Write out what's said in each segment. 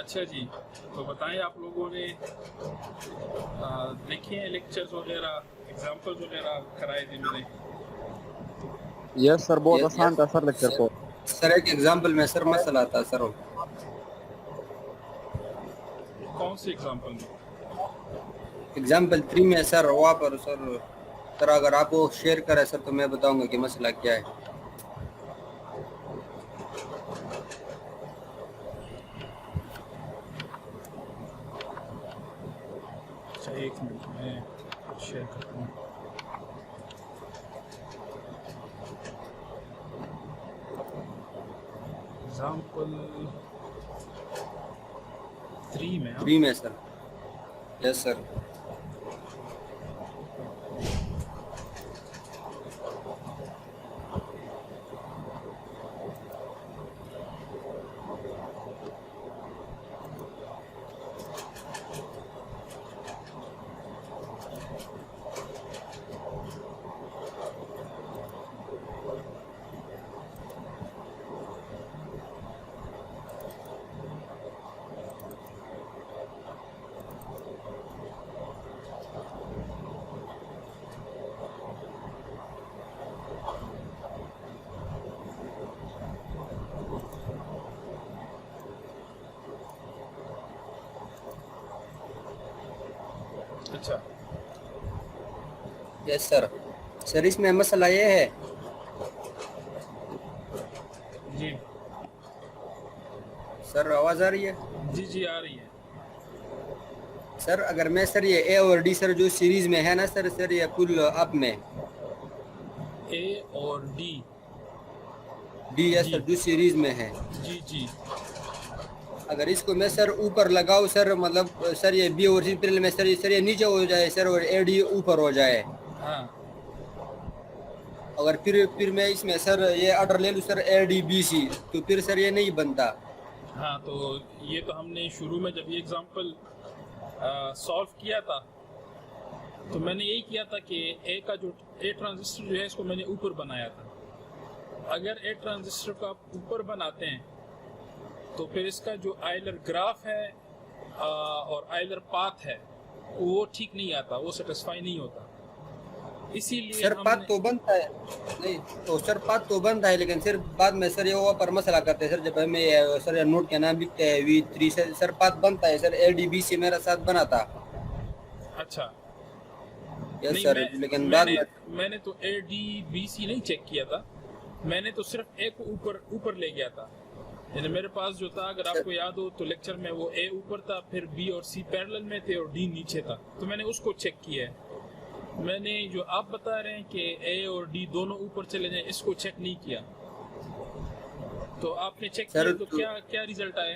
अच्छा जी, तो बताएं आप लोगों ने देखे हैं लेक्चर्स वगैरह, एग्जाम्पल्स वगैरह कराए थे मैंने। यस सर, बहुत आसान यस था सर लेक्चर को। सर, एक एग्जांपल में सर मसला था सर। कौन से एग्जाम्पल में? एग्जांपल 3 में सर, वहाँ पर सर अगर आप वो शेयर करें सर तो मैं बताऊंगा कि मसला क्या है। अच्छा, एक मिनट में शेयर करता हूँ। एग्जाम्पल 3 में। 3 में सर। Yes sir. अच्छा यस सर। सर इसमें मसला ये है जी सर, आवाज आ रही है जी जी, आ रही है। सर। अगर मैं सर ये ए और डी सर जो सीरीज में है ना सर ये पुल अप में ए और डी। डी या जी सर जो सीरीज में है, जी जी। अगर इसको मैं सर ऊपर लगाऊं सर, मतलब सर ये बी और सी पैरेलल में सर ये नीचे हो जाए सर और ए डी ऊपर हो जाए। हाँ अगर फिर मैं इसमें सर ये ऑर्डर ले लूं sir A D B C, तो फिर सर ये नहीं बनता। हाँ, तो ये तो हमने शुरू में जब ये एग्जाम्पल सॉल्व किया था तो मैंने यही किया था कि ए का जो ए ट्रांजिस्टर जो है इसको मैंने ऊपर बनाया था। अगर ए ट्रांजिस्टर को आप ऊपर बनाते हैं तो फिर इसका जो आइलर ग्राफ है और आइलर पाथ है वो ठीक नहीं आता, वो सेटिस्फाई नहीं होता। इसीलिए सर पाथ हमने तो बनता है, नहीं तो सर पाथ तो बनता है, लेकिन सिर्फ बाद में सर ये वो पर मसला करते हैं सर। जब हमें सर नोट का नाम लिखते हैं V3 सर पाथ बनता है सर, LDBC मेरा साथ बना था। अच्छा यस नहीं, सर, लेकिन बाद मैंने में मैंने तो ए डी बी सी नहीं चेक किया था, मैंने तो सिर्फ ए को ऊपर ले गया था। यानी मेरे पास जो था, अगर आपको याद हो तो लेक्चर में, वो ए ऊपर था, फिर बी और सी पैरेलल में थे और डी नीचे था, तो मैंने उसको चेक किया है। मैंने जो आप बता रहे हैं कि ए और डी दोनों ऊपर चले जाएं, इसको चेक नहीं किया। तो आपने चेक सर किया तो क्या रिजल्ट आया?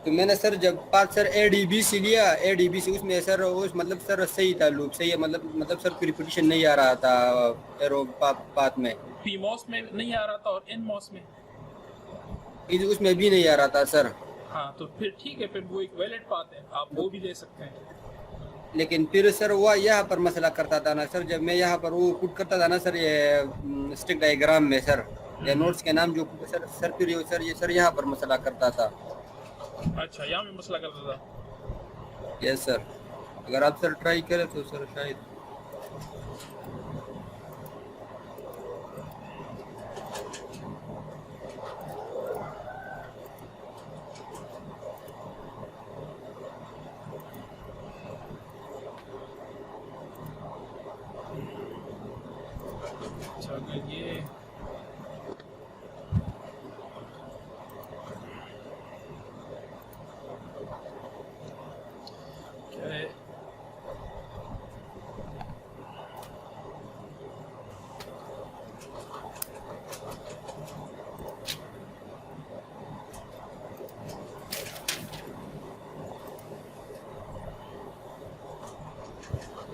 तो मैंने सर जब पाथ सर ADBC लिया, ADBC उसमें सर उस मतलब सर सही था, लूप सही है, मतलब सर कोई रिपीटिशन नहीं आ रहा था एरो पाथ में। पी मॉस में नहीं आ रहा था और एन मॉस में? उसमें भी नहीं आ रहा था सर। हाँ, तो फिर ठीक है, फिर वो एक वैलिड पाथ है, आप वो भी ले सकते हैं। लेकिन फिर सर वो यहाँ पर मसला करता था ना सर, जब मैं यहाँ पर वो पुट करता था ना सर ये स्टिक डायग्राम में सर, या नोट्स के नाम जो फिर ये सर यहाँ पर मसला करता था। अच्छा, यहाँ में मसला करता था। यस सर, अगर आप सर ट्राई करें तो सर शायद। अच्छा, अगर ये क्या है,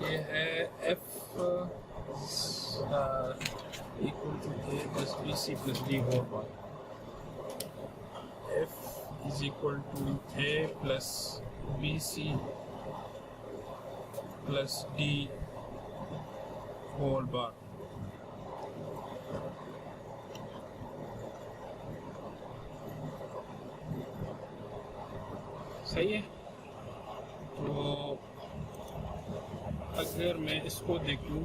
ये है F equal to A plus B C plus D whole bar. F is equal to A plus B C plus D whole bar. सही है। तो अगर मैं इसको देखूं,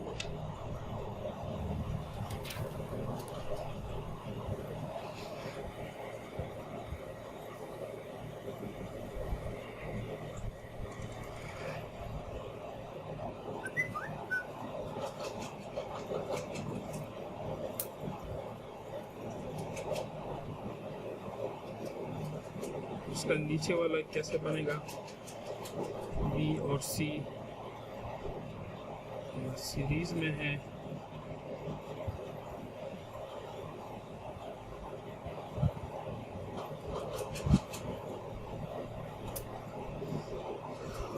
इसका नीचे वाला कैसे बनेगा, बी और सी सीरीज में है,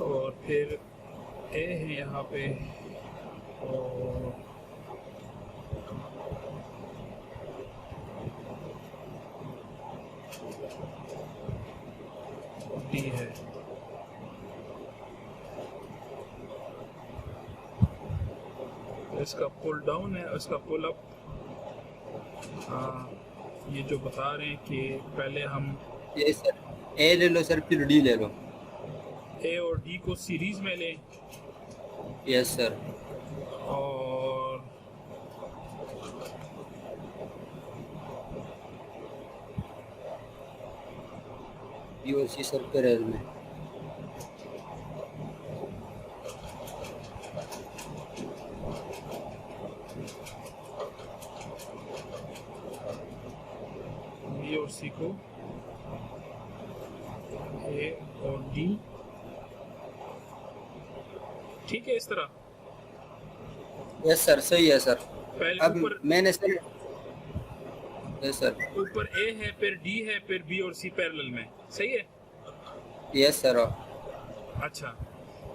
और फिर ए है यहाँ पे, और डी है। इसका पुल डाउन है, इसका पुल अप। ये जो बता रहे हैं कि पहले हम ये सर ए ले लो सर, फिर डी ले लो। ए और डी को सीरीज में लें, यस सर। और बी और सी सर पैरेलल में। बी और सी को ए और डी, ठीक है इस तरह। यस सर, सही है सर। पहले अब ऊपर मैंने सर, यस सर, ऊपर ए है, फिर डी है, फिर बी और सी पैरेलल में, सही है। Yes sir. अच्छा,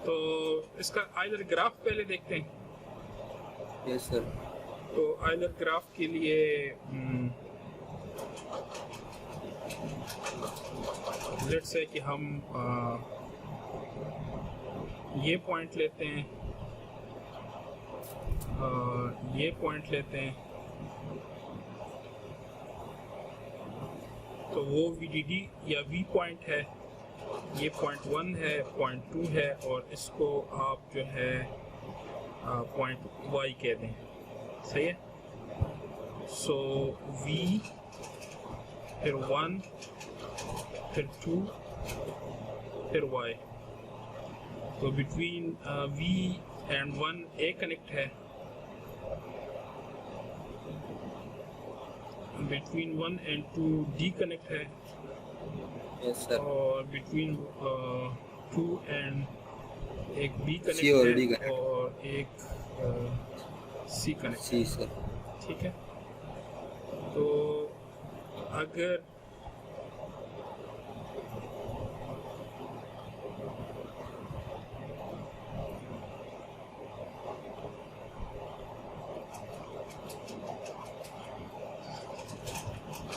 तो इसका आइलर ग्राफ पहले देखते हैं। Yes sir. तो आइलर ग्राफ के लिए लेट्स से कि हम ये पॉइंट लेते हैं, ये पॉइंट लेते हैं, तो वो VDD या V पॉइंट है, ये पॉइंट 1 है, पॉइंट 2 है, और इसको आप जो है पॉइंट Y कह दें, सही है। सो V, फिर 1, फिर 2, फिर Y। तो between V and 1 A connect है, बिटवीन 1 एंड 2 D कनेक्ट है, यस सर। और बिटवीन 2 एंड एक B C और D कनेक्ट है, connect। और एक C कनेक्ट, सी सर। ठीक है। तो अगर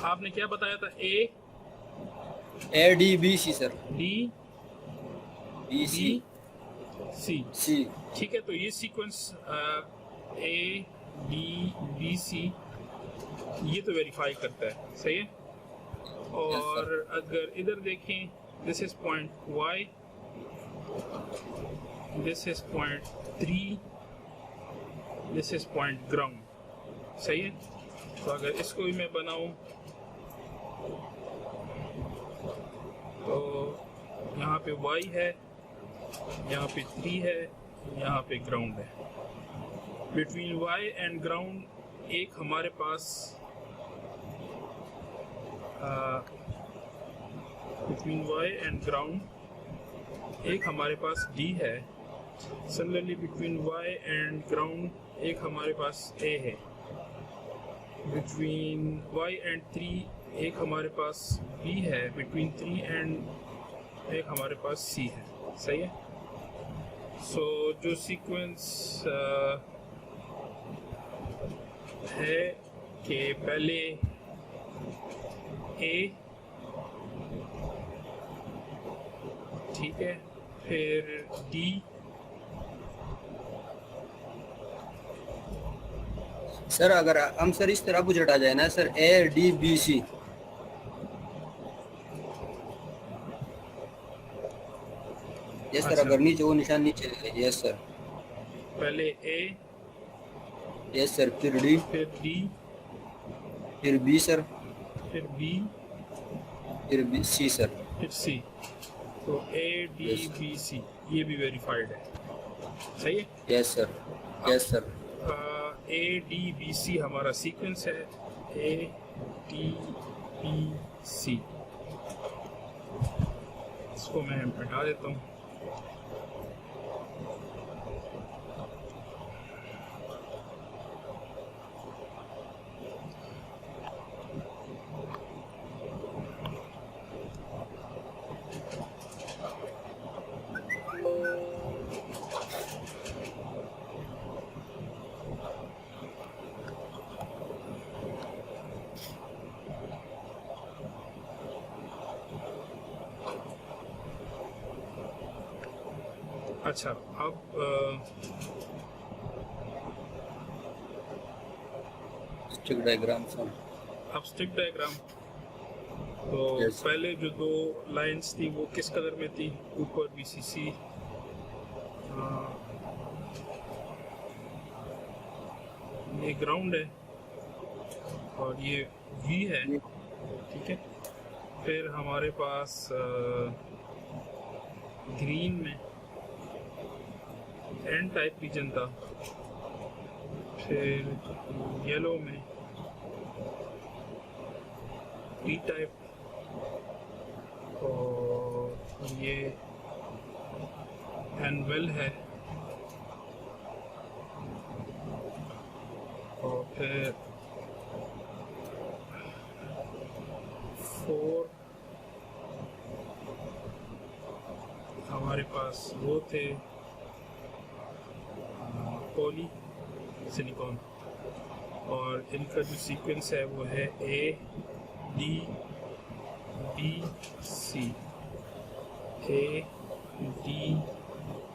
आपने क्या बताया था, A D B C sir. D B C C, C. ठीक है। तो ये sequence A D B C ये तो वेरीफाई करता है, सही है। और अगर इधर देखें, this is point Y, this is point 3, this is point ground, सही है। तो अगर इसको भी मैं बनाऊं, तो यहाँ पे Y है, यहाँ पे 3 है, यहाँ पे ग्राउंड है। बिटवीन Y एंड ग्राउंड एक हमारे पास बिटवीन Y एंड ग्राउंड एक हमारे पास D है। Similarly between Y and ground एक हमारे पास A है। बिटवीन Y एंड 3 एक हमारे पास B है। बिटवीन 3 एंड एक हमारे पास C है, सही है। सो जो सीक्वेंस है कि पहले A, ठीक है, फिर D, सर अगर हम सर इस तरह बुझट आ जाए ना sir, A D B C, yes sir, अच्छा। अगर नीचे वो निशान नीचे, यस सर, पहले ए, यस सर, फिर डी, फिर डी, फिर बी सर, फिर बी, फिर बी सी सर। फिर सी। तो A D Yes. B C ये भी वेरीफाइड है, सही है। Yes sir, yes sir, A D B C हमारा सीक्वेंस है, ए डी बी सी। इसको मैं हटा देता हूँ। अच्छा, अब स्टिक डायग्राम सर। अब स्टिक डायग्राम। तो Yes. पहले जो दो लाइंस थी वो किस कलर में थी? ऊपर बीसीसी, ये ग्राउंड है और ये वी है, ठीक है। फिर हमारे पास ग्रीन में एन टाइप रीजन था, फिर येलो में पी टाइप, और ये एनवेल है, और फिर 4 हमारे पास वो थे पॉली सिलिकॉन, और इनका जो सीक्वेंस है वो है A D B C, A D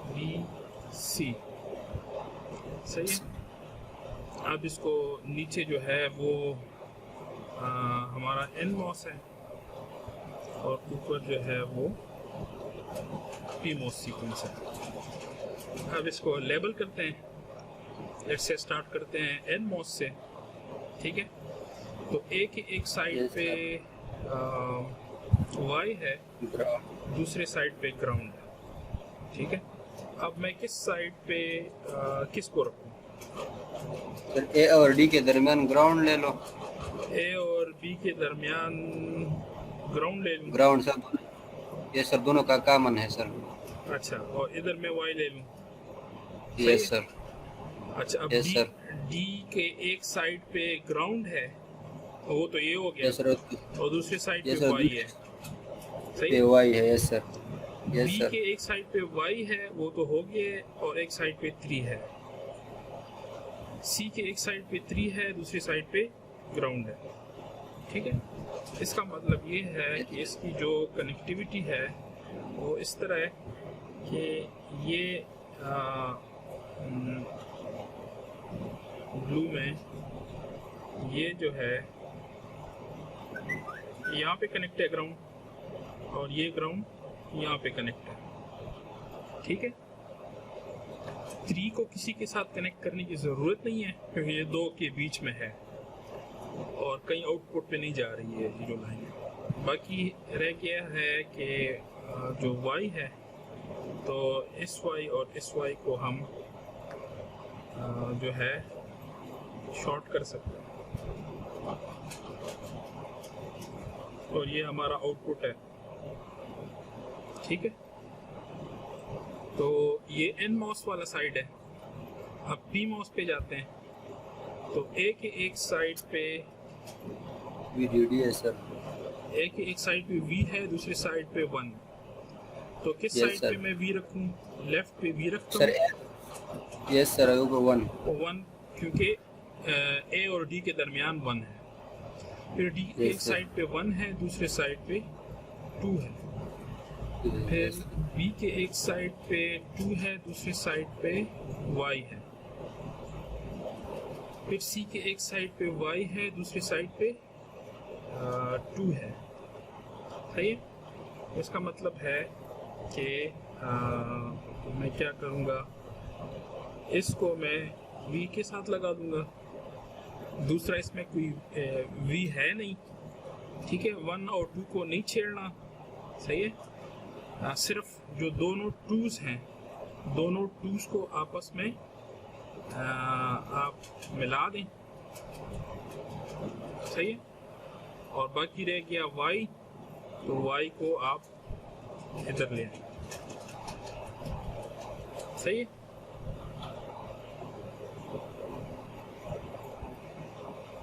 B C, सही है। अब इसको नीचे जो है वो हमारा एन मॉस है, और ऊपर जो है वो पी मॉस सीक्वेंस है। अब इसको लेबल करते हैं। लेट्स से स्टार्ट करते हैं एन मॉस से, ठीक है। तो ए के एक साइड Yes, पे वाई है, दूसरे साइड पे ग्राउंड है, ठीक है। अब मैं किस साइड पे किसको रखूं? सर ए और डी के दरमियान ग्राउंड ले लो। ए और बी के दरमियान ग्राउंड ले लूं? ग्राउंड सर, ये सर दोनों का कॉमन है सर। अच्छा, और इधर मैं वाई ले लूं? यस सर, अच्छा, अब Yes, डी sir. डी के एक साइड पे ग्राउंड है, वो तो ये हो गया, यस सर, और दूसरे साइड Yes, पे sir. वाई है, सही पे है। वाई है। Yes sir, yes B sir, के एक साइड पे वाई है, वो तो हो गया, और एक साइड पे 3 है। सी के एक साइड पे 3 है, दूसरी साइड पे ग्राउंड है, ठीक है। इसका मतलब ये है कि इसकी जो कनेक्टिविटी है वो इस तरह है कि ये ब्लू में ये जो है यहाँ पे कनेक्ट है ग्राउंड, और ये ग्राउंड यहाँ पे कनेक्ट है, ठीक है। 3 को किसी के साथ कनेक्ट करने की ज़रूरत नहीं है, क्योंकि ये 2 के बीच में है और कहीं आउटपुट पे नहीं जा रही है ये जो लाइन है। बाकी रह गया है कि जो y है, तो इस y और इस y को हम जो है शॉर्ट कर सकते हैं, और ये हमारा आउटपुट है, ठीक है। तो ये एन मॉस वाला साइड है। अब पी मॉस पे जाते हैं, तो ए के एक साइड पे वीडीडी है सर। ए के एक साइड पे वी है, दूसरे साइड पे 1। तो किस Yes, साइड sir. पे मैं वी रखूं? लेफ्ट पे वी रखता सर हूं, यस सर, ऊपर 1। 1, क्योंकि ए और डी के दरमियान 1 है। फिर डी के Yes, एक sir. साइड पे 1 है, दूसरे साइड पे 2 है। फिर बी के एक साइड पे 2 है, दूसरे साइड पे y है। फिर सी के एक साइड पे y है, दूसरे साइड पे 2 है, सही है। इसका मतलब है कि तो मैं क्या करूँगा, इसको मैं वी के साथ लगा दूँगा। दूसरा इसमें कोई वी है नहीं, ठीक है। 1 और 2 को नहीं छेड़ना, सही है। सिर्फ जो दोनों टूज हैं, दोनों टूज को आपस में आप मिला दें, सही है। और बाकी रह गया y, तो y को आप इधर ले आए, सही है।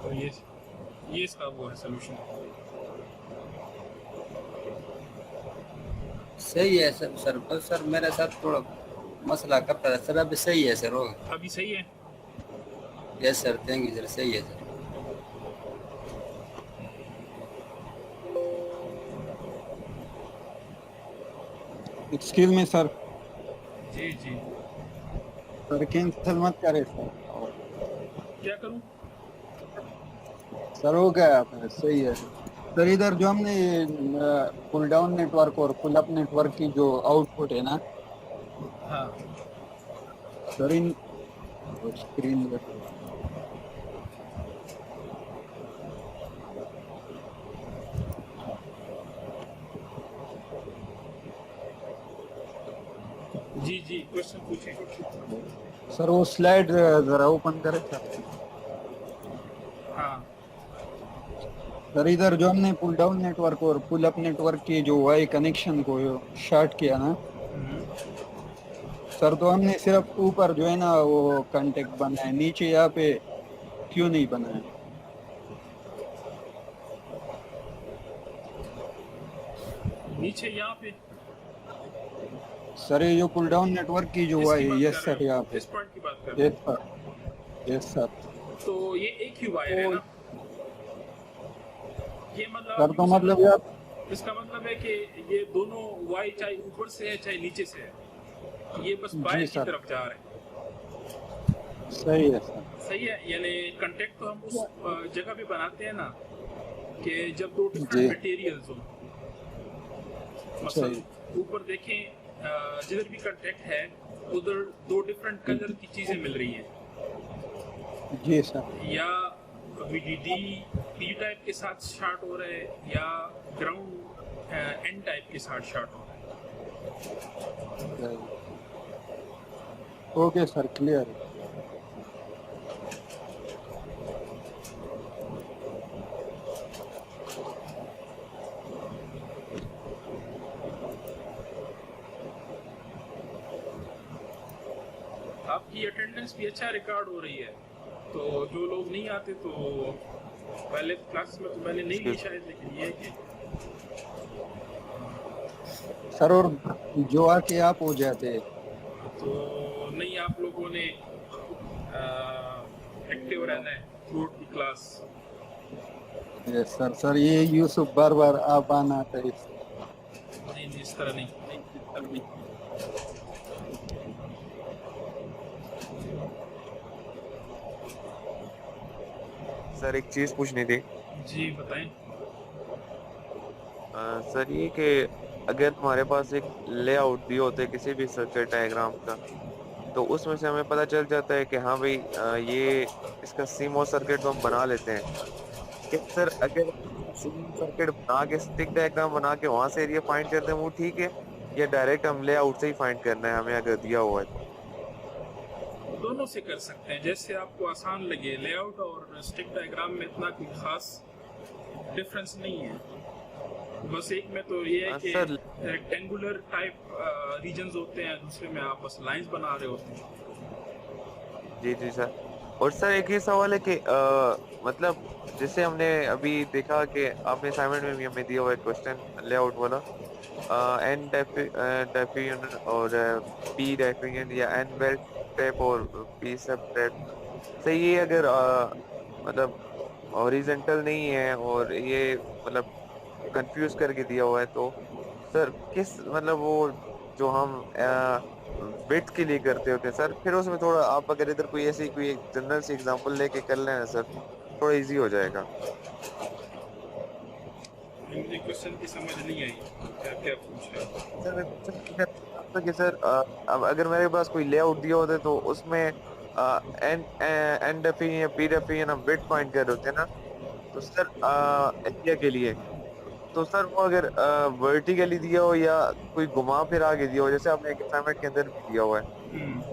तो ये इसका वो है सोल्यूशन। सही है सर बस सर मेरे साथ थोड़ा मसला करता है सर। अभी सही है सर, हो अभी सही है। Yes sir, thank you sir, सही है सर। एक्सक्यूज मी सर, जी जी, सर कैंसिल मत करे सर। क्या करूं? सर हो गया आपने, सही है सर। इधर जो हमने पुल डाउन नेटवर्क और पुल अप नेटवर्क की जो आउटपुट है ना हाँ सर, इन स्क्रीन जी जी, क्वेश्चन पूछें। सर वो स्लाइड जरा ओपन करें सर। हाँ सर इधर जो हमने पुल डाउन नेटवर्क और पुल अप नेटवर्क की जो वाई कनेक्शन को शॉर्ट किया ना सर, तो हमने सिर्फ ऊपर जो है ना वो कांटेक्ट बनाया, नीचे यहाँ पे क्यों नहीं बनाया? नीचे यहाँ पे सर ये जो पुल डाउन नेटवर्क की जो वाई, यस सर, यहाँ पे इस पॉइंट की बात कर रहे यस सर, यस सर। हैं। तो ये एक ही वायर है ना, ये मतलब सर तो मतलब यार, इसका मतलब है कि ये दोनों वाई चाहे ऊपर से है चाहे नीचे से है, ये बस वायर की तरफ जा रहे हैं। सही है सर, सही है। यानी कंटेक्ट तो हम उस जगह पे बनाते हैं ना कि जब दो जी। डिफरेंट मटेरियल्स हो। मतलब ऊपर देखें, जिधर भी कंटेक्ट है उधर दो डिफरेंट कलर की चीजें मिल रही हैं, जी सर। या VDD पी टाइप के साथ शार्ट हो रहा है या ग्राउंड एन टाइप के साथ शार्ट हो रहा है। Okay sir, clear. आपकी अटेंडेंस भी अच्छा रिकॉर्ड हो रही है, तो जो लोग नहीं आते तो पहले क्लासेस में तो मैंने नहीं ली शायद, लेकिन ये है कि सर और जो आके आप हो जाते तो नहीं, आप लोगों ने एक्टिव रहना है थ्रू की क्लास। Yes sir. सर ये यूसुफ बार बार आप आना था नहीं नहीं, इस तरह नहीं, नहीं। सर एक चीज़ पूछनी थी। जी बताएं। सर ये कि अगर तुम्हारे पास एक लेआउट दिए होते किसी भी सर्किट डायग्राम का, तो उसमें से हमें पता चल जाता है कि हाँ भाई ये इसका सीमोस सर्किट तो हम बना लेते हैं कि सर अगर सर्किट बना के स्टिक डायग्राम बना के वहाँ से एरिया फाइंड करते हैं वो ठीक है, या डायरेक्ट हम लेआउट से ही फाइंड करना है हमें अगर दिया हुआ है? दोनों से कर सकते हैं, जैसे आपको आसान लगे। लेआउट और स्टिक डायग्राम में इतना कोई खास डिफरेंस नहीं है, बस एक में तो ये है कि रेक्टेंगुलर टाइप रीजन्स होते हैं, दूसरे में आप बस लाइंस बना रहे होते हैं। जी जी सर। और सर एक ही सवाल है कि मतलब जैसे हमने अभी देखा कि आपने असाइनमेंट में भी हमें दिया हुआ है क्वेश्चन लेआउट वाला, एन टाइप और पी टाइप या एन बेल्ट टाइप और पी सब टाइप। सही, ये अगर मतलब हॉरिजॉन्टल नहीं है और ये मतलब कंफ्यूज करके दिया हुआ है, तो सर किस मतलब वो जो हम विड्थ के लिए करते होते हैं सर, फिर उसमें थोड़ा आप अगर इधर कोई ऐसी कोई जनरल सी एग्जांपल लेके कर लेना सर, थोड़ा इजी हो जाएगा। मुझे क्वेश्चन की समझ नहीं आई, क्या क्या पूछ रहे हो? सर मैं पूछ रहा था कि सर अब अगर मेरे पास कोई लेआउट दिया होता है तो उसमें एंड डेफिन या पी डेफिन हम बिट फाइंड कर रहे होते हैं ना, तो सर एरिया के लिए तो सर वो अगर वर्टिकली दिया हो या कोई घुमा फिरा के दिया हो, जैसे आपने एक असाइनमेंट के अंदर भी दिया हुआ है,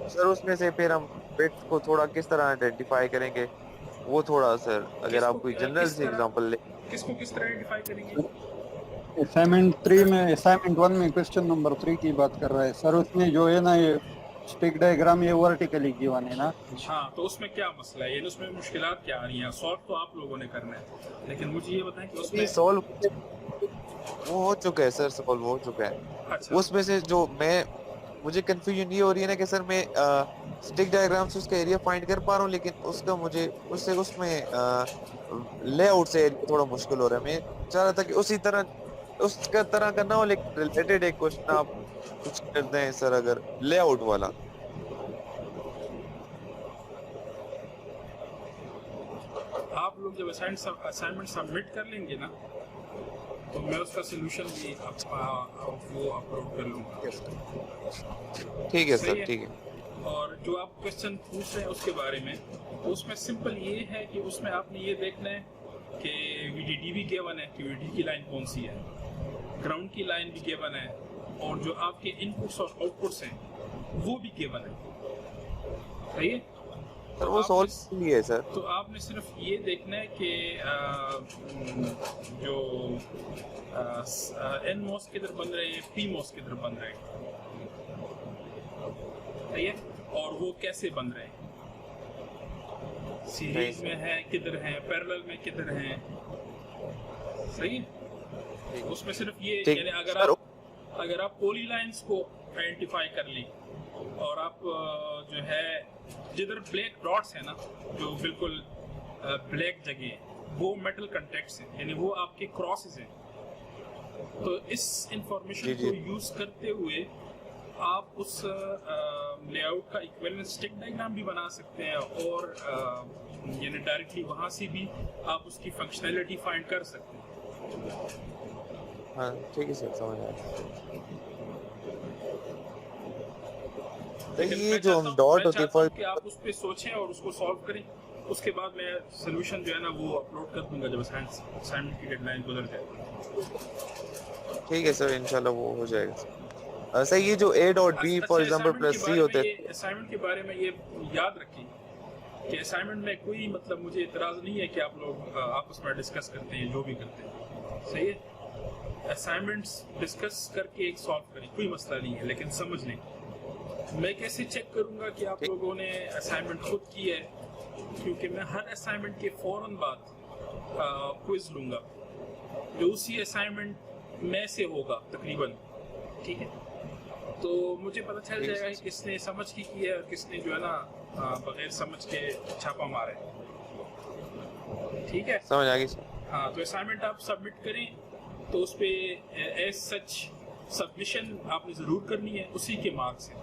सर उसमें से फिर हम बिट्स को थोड़ा किस तरह आइडेंटिफाई करेंगे, वो थोड़ा सर अगर आप कोई जनरल से एग्जांपल ले। किसको किस तरह आइडेंटिफाई करेंगे? असाइनमेंट 1 में क्वेश्चन नंबर 3 की बात कर रहा है सर। उसमें जो है ना ये स्टिक डायग्राम ये वर्टिकली गिवन है ना। हाँ, तो उसमें क्या मसला है? यानी उसमें मुश्किलात क्या आ रही हैं? सॉल्व तो आप लोगों ने करना है, लेकिन मुझे ये बताएं कि उसमें सॉल्व वो हो चुका है सर, सॉल्व हो चुका है। अच्छा, उसमें से जो मैं मुझे कंफ्यूजन ये हो रही है ना कि सर मैं स्टिक डायग्राम से उसका एरिया फाइंड कर पा रहा हूँ, लेकिन उसका मुझे उससे उसमें लेआउट से थोड़ा मुश्किल हो रहा है। मैं चाह रहा था कि उसी तरह उसका तरह करना हो, लेकिन रिलेटेड एक क्वेश्चन आप कुछ कर दें सर अगर लेआउट वाला। आप लोग जब असाइनमेंट सबमिट कर लेंगे ना, तो मैं उसका सोल्यूशन भी वो अपलोड कर लूँगा। ठीक है सही सर, है। ठीक है। और जो आप क्वेश्चन पूछ रहे हैं उसके बारे में, तो उसमें सिंपल ये है कि उसमें आपने ये देखना है कि VDD भी गिवन है कि VDD की लाइन कौन सी है, ग्राउंड की लाइन भी गिवन है, और जो आपके इनपुट्स और आउटपुट्स हैं वो भी गिवन है। सही है। सर वो सॉल्व नहीं है सर। तो आपने सिर्फ ये देखना है कि जो एन मॉस किधर बन रहे हैं, पी मॉस किधर बन रहे हैं, सही है, और वो कैसे बन रहे हैं, सीरीज में है किधर हैं, पैरेलल में किधर हैं, सही है। उसमें सिर्फ ये, यानी अगर आप पॉली लाइंस को आइडेंटिफाई कर ली, और आप जो है जिधर ब्लैक डॉट्स है ना, जो बिल्कुल ब्लैक जगह है, वो मेटल कंटेक्ट्स हैं, यानी वो आपके क्रॉसेस हैं। तो इस इंफॉर्मेशन को यूज करते हुए आप उस लेआउट का इक्विवेलेंट स्टिक डायग्राम भी बना सकते हैं, और यानी डायरेक्टली वहां से भी आप उसकी फंक्शनैलिटी फाइंड कर सकते हैं। हाँ ठीक है सर, समझ आया। ये जो हम डॉट होती है कि आप उस पे सोचें और उसको सॉल्व करें, उसके बाद मैं सोल्यूशन जो है ना वो अपलोड कर दूंगा जब असाइनमेंट की डेडलाइन गुजर जाए। ठीक है सर, इंशाल्लाह वो हो जाएगा। सर ये जो a dot b for example plus c होते हैं, असाइनमेंट के बारे में ये याद रखें कि असाइनमेंट में कोई मतलब मुझे इतराज नहीं है कि आप लोग आपस में डिस्कस करते हैं, जो भी करते हैं, सही है। असाइनमेंट्स डिस्कस करके एक सॉल्व करें, कोई मसला नहीं है, लेकिन समझ लें मैं कैसे चेक करूंगा कि आप लोगों ने असाइनमेंट खुद की है, क्योंकि मैं हर असाइनमेंट के फौरन बाद क्विज लूंगा जो उसी असाइनमेंट में से होगा तकरीबन, ठीक है। तो मुझे पता चल जाएगा कि किसने समझ की है और किसने जो है ना बगैर समझ के छापा मारे, ठीक है, समझ आ गई सर। हाँ, तो असाइनमेंट आप सबमिट करें तो उस पर एज सच सबमिशन आपने ज़रूर करनी है उसी के मार्क्स हैं,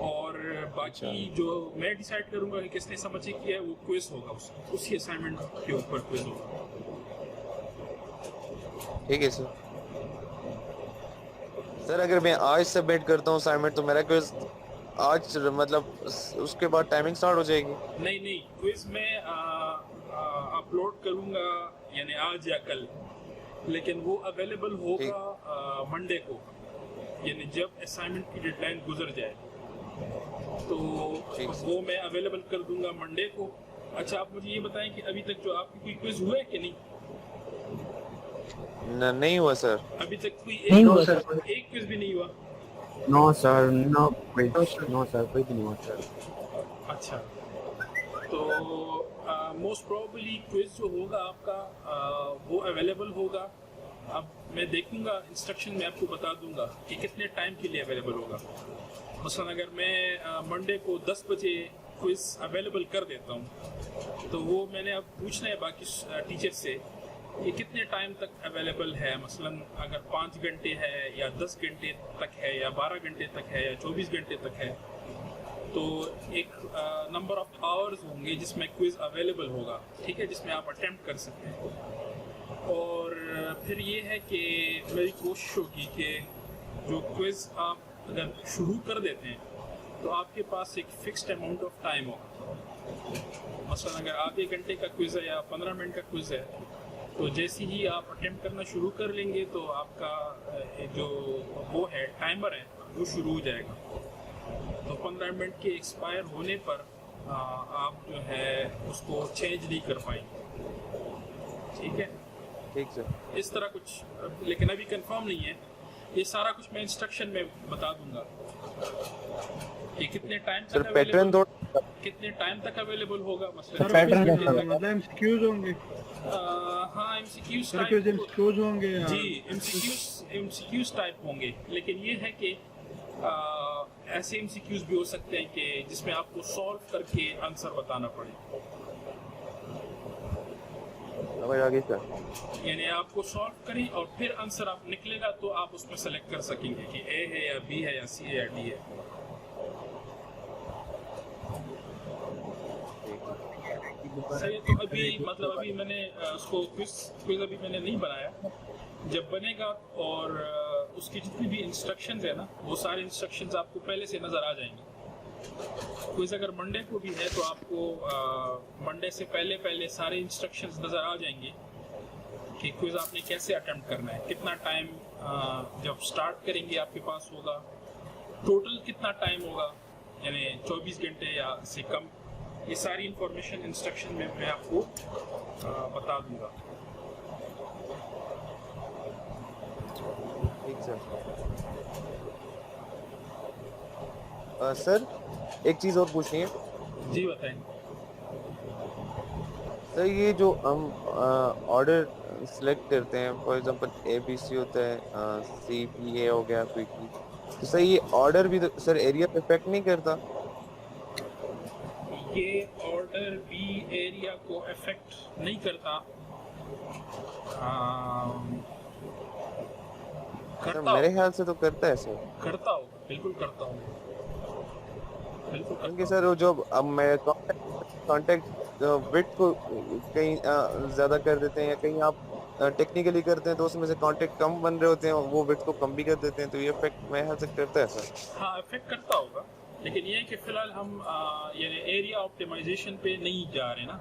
और बाकी जो मैं डिसाइड करूंगा कि किसने समझ किया है वो क्विज होगा, उसी असाइनमेंट के ऊपर क्विज होगा। ठीक है सर। सर अगर मैं आज सबमिट करता हूँ असाइनमेंट तो मेरा क्विज आज मतलब उसके बाद टाइमिंग स्टार्ट हो जाएगी? नहीं, क्विज में अपलोड करूंगा यानी आज या कल, लेकिन वो अवेलेबल होगा मंडे को, यानी जब असाइनमेंट की डेडलाइन गुजर जाए तो वो मैं अवेलेबल कर दूंगा मंडे को। अच्छा, आप मुझे ये बताएं कि अभी तक जो आपकी कोई क्विज हुआ है कि नहीं? नहीं हुआ सर, अभी तक कोई एक क्विज भी नहीं हुआ? नो सर, नो सर, कोई भी नहीं हुआ सर। अच्छा, तो मोस्ट प्रोबेबली क्विज जो होगा आपका वो अवेलेबल होगा। अब मैं देखूंगा इंस्ट्रक्शन में आपको बता दूंगा कि कितने टाइम के लिए अवेलेबल होगा। मसलन अगर मैं मंडे को 10 बजे क्विज अवेलेबल कर देता हूँ, तो वो मैंने अब पूछना है बाकी टीचर से कि कितने टाइम तक अवेलेबल है। मसलन अगर 5 घंटे है या 10 घंटे तक है या 12 घंटे तक है या 24 घंटे तक है, तो एक नंबर ऑफ आवर्स होंगे जिसमें क्विज अवेलेबल होगा, ठीक है, जिसमें आप अटेम्प्ट कर सकते हैं। और फिर ये है कि मेरी कोशिश होगी कि जो क्विज़ आप अगर शुरू कर देते हैं तो आपके पास एक फिक्स्ड अमाउंट ऑफ टाइम होगा। मसलन अगर आधे घंटे का क्विज़ है या 15 मिनट का क्विज़ है, तो जैसे ही आप अटेम्प्ट करना शुरू कर लेंगे तो आपका जो वो है टाइमर है वो शुरू हो जाएगा। तो 15 मिनट के एक्सपायर होने पर आप जो है उसको चेंज नहीं कर पाएंगे। ठीक है, ठीक सर। इस तरह कुछ, लेकिन अभी कंफर्म नहीं है। ये सारा कुछ मैं इंस्ट्रक्शन में बता दूंगा कि कितने टाइम सर तक पैटर्न अवेलेबल, दो कितने टाइम तक अवेलेबल होगा। सर मसलन पैटर्न बीस कैसा घंटे होगा? मतलब एमसीक्यूज होंगे? हाँ, एमसीक्यूज सर कुछ टाइप, एमसीक्यूज होंगे या जी एमसीक्यूज टाइप होंगे। लेकिन ये है कि ऐसे एमसीक्यूज भी हो सकते हैं कि जिसमें आपको सॉल्व करके आंसर बताना पड़े। समझ आ गई सर। यानी आपको सॉल्व करें और फिर आंसर आप निकलेगा तो आप उसमें सेलेक्ट कर सकेंगे कि ए है या बी है या सी है या डी है। सही है। तो अभी मतलब अभी मैंने उसको क्विज अभी मैंने नहीं बनाया, जब बनेगा और उसकी जितनी भी इंस्ट्रक्शंस है ना, वो सारे इंस्ट्रक्शंस आपको पहले से नज़र आ जाएंगे। क्विज अगर मंडे को भी है तो आपको मंडे से पहले सारे इंस्ट्रक्शंस नज़र आ जाएंगे कि क्विज आपने कैसे अटेम्प्ट करना है, कितना टाइम जब स्टार्ट करेंगे आपके पास होगा, टोटल कितना टाइम होगा, यानी 24 घंटे या इससे कम। ये सारी इंफॉर्मेशन इंस्ट्रक्शन में मैं आपको बता दूंगा। ठीक सर। सर एक चीज़ और पूछनी है जी बताएं। सर। ये जो हम ऑर्डर सिलेक्ट करते हैं, फॉर एग्जांपल ABC होता है, CPA हो गया क्विकली, तो सर ये ऑर्डर भी तो सर एरिया पे इफेक्ट नहीं करता? ये ऑर्डर भी एरिया को अफेक्ट नहीं करता। सर मेरे ख्याल से तो करता है सर। करता होगा, बिल्कुल करता होगा, बिल्कुल क्योंकि करता सर वो जो अब मैं कॉन्टेक्ट विड्थ को कहीं ज़्यादा कर देते हैं, या कहीं आप टेक्निकली करते हैं तो उसमें से कॉन्टेक्ट कम बन रहे होते हैं, वो विड्थ को कम भी कर देते हैं, तो ये इफेक्ट मेरे ख्याल से करता है सर। हाँ, इफेक्ट करता होगा, लेकिन ये है कि फिलहाल हम यानी एरिया ऑप्टिमाइजेशन पे नहीं जा रहे ना।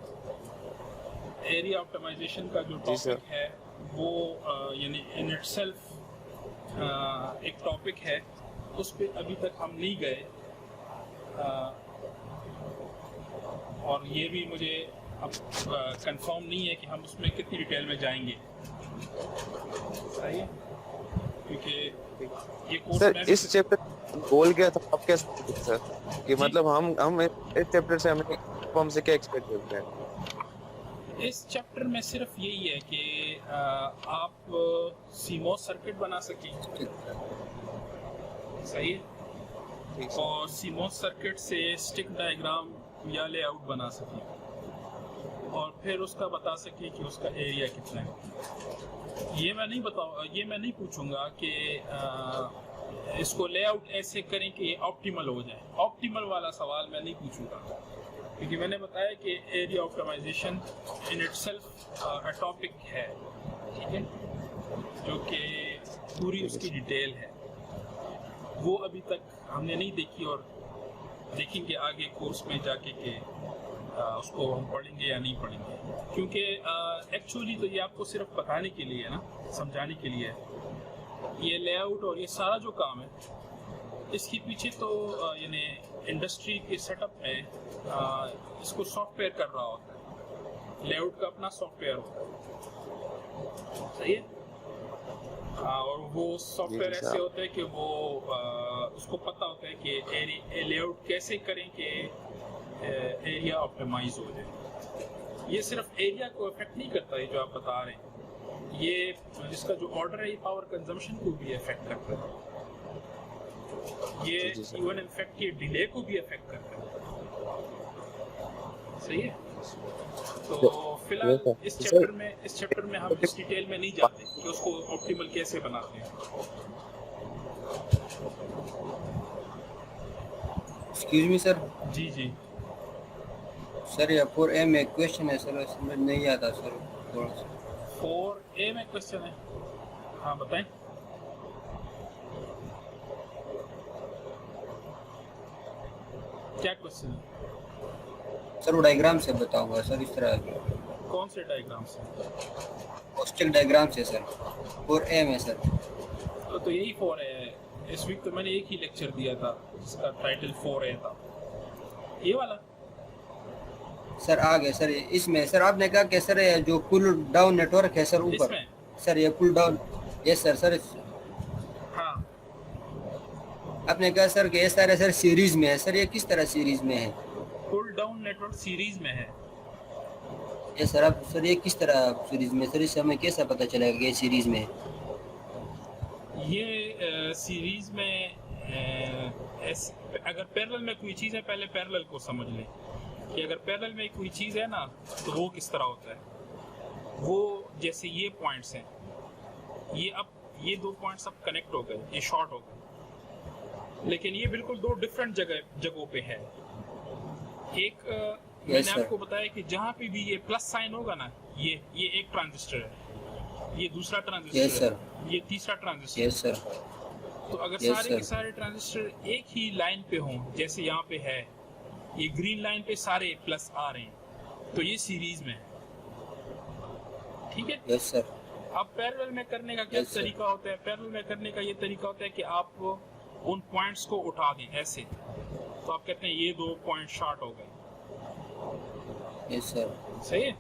एरिया ऑप्टिमाइजेशन का जो जी सर। टॉपिक है वो यानी इन इटसेल्फ एक टॉपिक है, उस पे अभी तक हम नहीं गए। और ये भी मुझे अब कंफर्म नहीं है कि हम उसमें कितनी डिटेल में जाएंगे। सही है, क्योंकि ये कोर्स सर में इस चैप्टर गोल क्या था आप कैसे देखते हैं सर, कि मतलब हम इस चैप्टर से हमें फॉर्म से क्या एक्सपेक्ट करते हैं? इस चैप्टर में सिर्फ यही है कि आप सीमोस सर्किट बना सकें। सही है। ठीक सर। और सीमोस सर्किट से स्टिक डायग्राम या लेआउट बना सकें और फिर उसका बता सकें कि उसका एरिया कितना है। ये मैं नहीं पूछूंगा कि इसको लेआउट ऐसे करें कि ये ऑप्टिमल हो जाए। ऑप्टिमल वाला सवाल मैं नहीं पूछूंगा, क्योंकि मैंने बताया कि area optimization in itself a topic है, ठीक है, जो कि पूरी उसकी डिटेल है, वो अभी तक हमने नहीं देखी और देखेंगे आगे कोर्स में जाके कि उसको हम पढ़ेंगे या नहीं पढ़ेंगे। क्योंकि एक्चुअली तो ये आपको सिर्फ बताने के लिए है ना, समझाने के लिए है। ये लेआउट और ये सारा जो काम है, इसके पीछे तो यानी इंडस्ट्री के सेटअप में इसको सॉफ्टवेयर कर रहा होता है। लेआउट का अपना सॉफ्टवेयर होता है, सही है। और वो सॉफ्टवेयर ऐसे होते हैं कि वो उसको पता होता है कि लेआउट कैसे करें कि एरिया ऑप्टिमाइज हो जाए। ये सिर्फ एरिया को इफेक्ट नहीं करता है जो आप बता रहे हैं, ये जिसका जो ऑर्डर है ये पावर कंजम्पशन को भी इफेक्ट करता है, ये इवन इनफैक्ट ये डिले को भी इफेक्ट करता है। सही है। तो फिलहाल इस चैप्टर में हम इस डिटेल में नहीं जाते कि उसको ऑप्टिमल कैसे बनाते हैं। Excuse me sir. जी जी सर ये 4A में क्वेश्चन है सर, समझ नहीं आता सर थोड़ा सा। 4A में क्वेश्चन है, हाँ बताएं। क्या क्वेश्चन है सर? वो डायग्राम से बताऊंगा सर, इस तरह कौन से डायग्राम से? स्टिक डायग्राम से सर, 4A में सर। तो यही 4A है। इस वीक तो मैंने एक ही लेक्चर दिया था जिसका टाइटल 4A था, ये वाला। सर आ गए सर इसमें। सर आपने कहा कि सर ये जो पुल डाउन नेटवर्क है सर ऊपर, इसमें सर ये pull down, yes sir. Sir हाँ, आपने कहा सर कि ये सारे सर सीरीज में है। सर ये किस तरह सीरीज में है? पुल डाउन नेटवर्क सीरीज में है। ये सर आप सर ये किस तरह सीरीज में? सर इससे हमें कैसा पता चलेगा कि ये सीरीज में है? ये सीरीज में अगर पैरेलल में कोई चीज़ है, पहले पैरेलल को समझ लें कि अगर पैरेलल में कोई चीज़ है ना तो वो किस तरह होता है। वो जैसे ये पॉइंट्स हैं, ये दो पॉइंट्स अब कनेक्ट हो गए, ये शॉर्ट हो गए, लेकिन ये बिल्कुल दो डिफरेंट जगहों पे है। एक मैंने आपको बताया कि जहाँ पे भी ये प्लस साइन होगा ना, ये एक ट्रांजिस्टर है, ये दूसरा ट्रांजिस्टर है, ये तीसरा ट्रांजिस्टर। Yes sir. तो अगर सारे के सारे ट्रांजिस्टर एक ही लाइन पे हों, जैसे यहाँ पे है, ये ग्रीन लाइन पे सारे प्लस आ रहे हैं, तो ये सीरीज में है। ठीक है? Yes sir. अब पैरेलल में करने का क्या तरीका होता है? पैरेलल में करने का ये तरीका होता है कि आप उन पॉइंट्स को उठा दें ऐसे, तो आप कहते हैं ये दो पॉइंट शॉर्ट हो गए। Yes sir. सही है?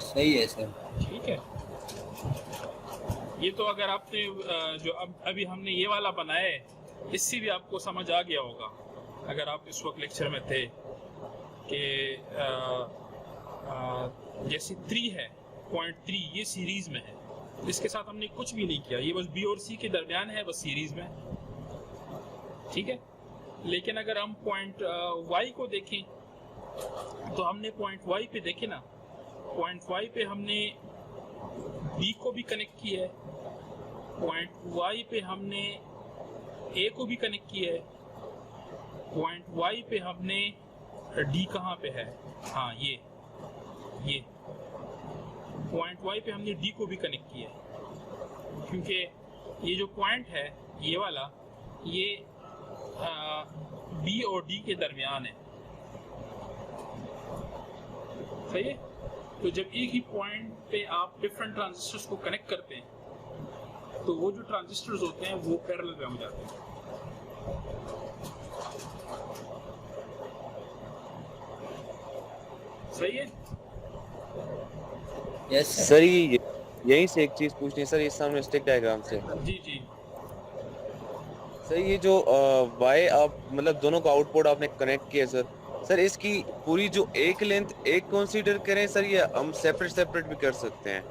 सही है सर। ठीक है। ये तो अगर आपने जो अभी हमने ये वाला बनाया है, इससे भी आपको समझ आ गया होगा अगर आप इस वक्त लेक्चर में थे कि जैसे 3 है, पॉइंट 3 ये सीरीज में है, इसके साथ हमने कुछ भी नहीं किया, ये बस बी और सी के दरमियान है, बस सीरीज में। ठीक है? लेकिन अगर हम पॉइंट वाई को देखें तो हमने पॉइंट वाई पे देखे ना, पॉइंट वाई पे हमने बी को भी कनेक्ट किया है, पॉइंट वाई पे हमने ए को भी कनेक्ट किया है, पॉइंट वाई पे हमने डी कहाँ पे है, हाँ ये पॉइंट वाई पे हमने डी को भी कनेक्ट किया है, क्योंकि ये जो पॉइंट है ये वाला, ये बी और डी के दरमियान है। सही है? तो जब एक ही पॉइंट पे आप डिफरेंट ट्रांजिस्टर्स को कनेक्ट करते हैं तो वो जो ट्रांजिस्टर्स होते हैं वो पैरेलल में हो जाते हैं। सही है? यस सर यही से एक चीज पूछनी है सर, इस सामने स्टिक डायग्राम से। जी जी। सर ये जो वाई आप मतलब दोनों का आउटपुट आपने कनेक्ट किया सर, इसकी पूरी जो एक लेंथ एक कंसीडर करें सर, या हम सेपरेट भी कर सकते हैं?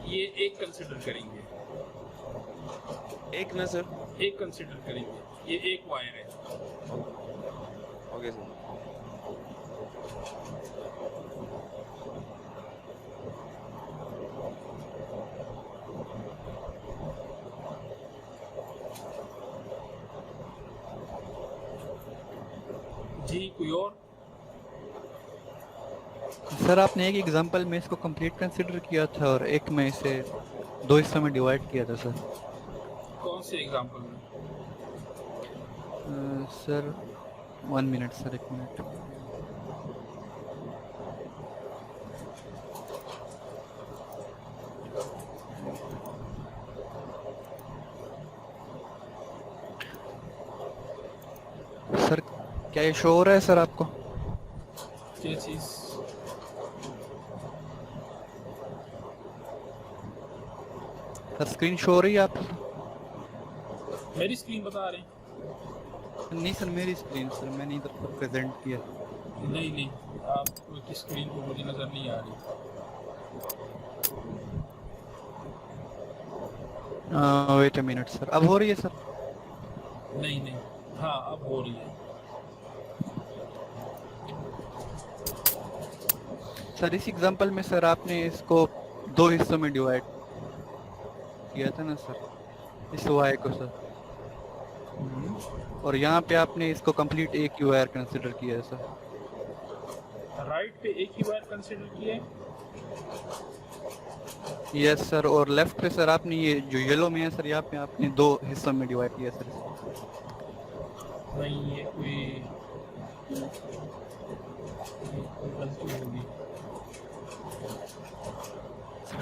ये एक कंसिडर करेंगे। एक ना सर? एक कंसिडर करेंगे, ये एक वायर है। Okay sir. जी, कोई और? सर आपने एक एग्जांपल में इसको कंप्लीट कंसीडर किया था और एक में इसे 2 हिस्सों में डिवाइड किया था सर। कौन से एग्जांपल में? Sir 1 minute sir, 1 minute. Sir क्या ये शो हो रहा है सर आपको? क्या चीज? सर स्क्रीन शो हो रही है आप? मेरी स्क्रीन बता रहे हैं? नहीं सर मेरी स्क्रीन सर, मैंने इधर पर प्रेजेंट किया। नहीं, आपकी स्क्रीन को मुझे नजर नहीं आ रही। वेट अ मिनट सर, अब हो रही है सर? नहीं, हाँ अब हो रही है। सर इस एग्जांपल में सर आपने इसको 2 हिस्सों में डिवाइड किया था ना सर, इस वाई को सर, और यहाँ पे आपने इसको कंप्लीट एक ही वायर कंसिडर किया है सर। राइट पे एक ही वायर कंसीडर किया है? यस सर, और लेफ्ट पे सर आपने ये जो येलो में है सर, यहाँ पे आपने दो हिस्सों में डिवाइड किया सर। नहीं, ये कोई गलती होगी।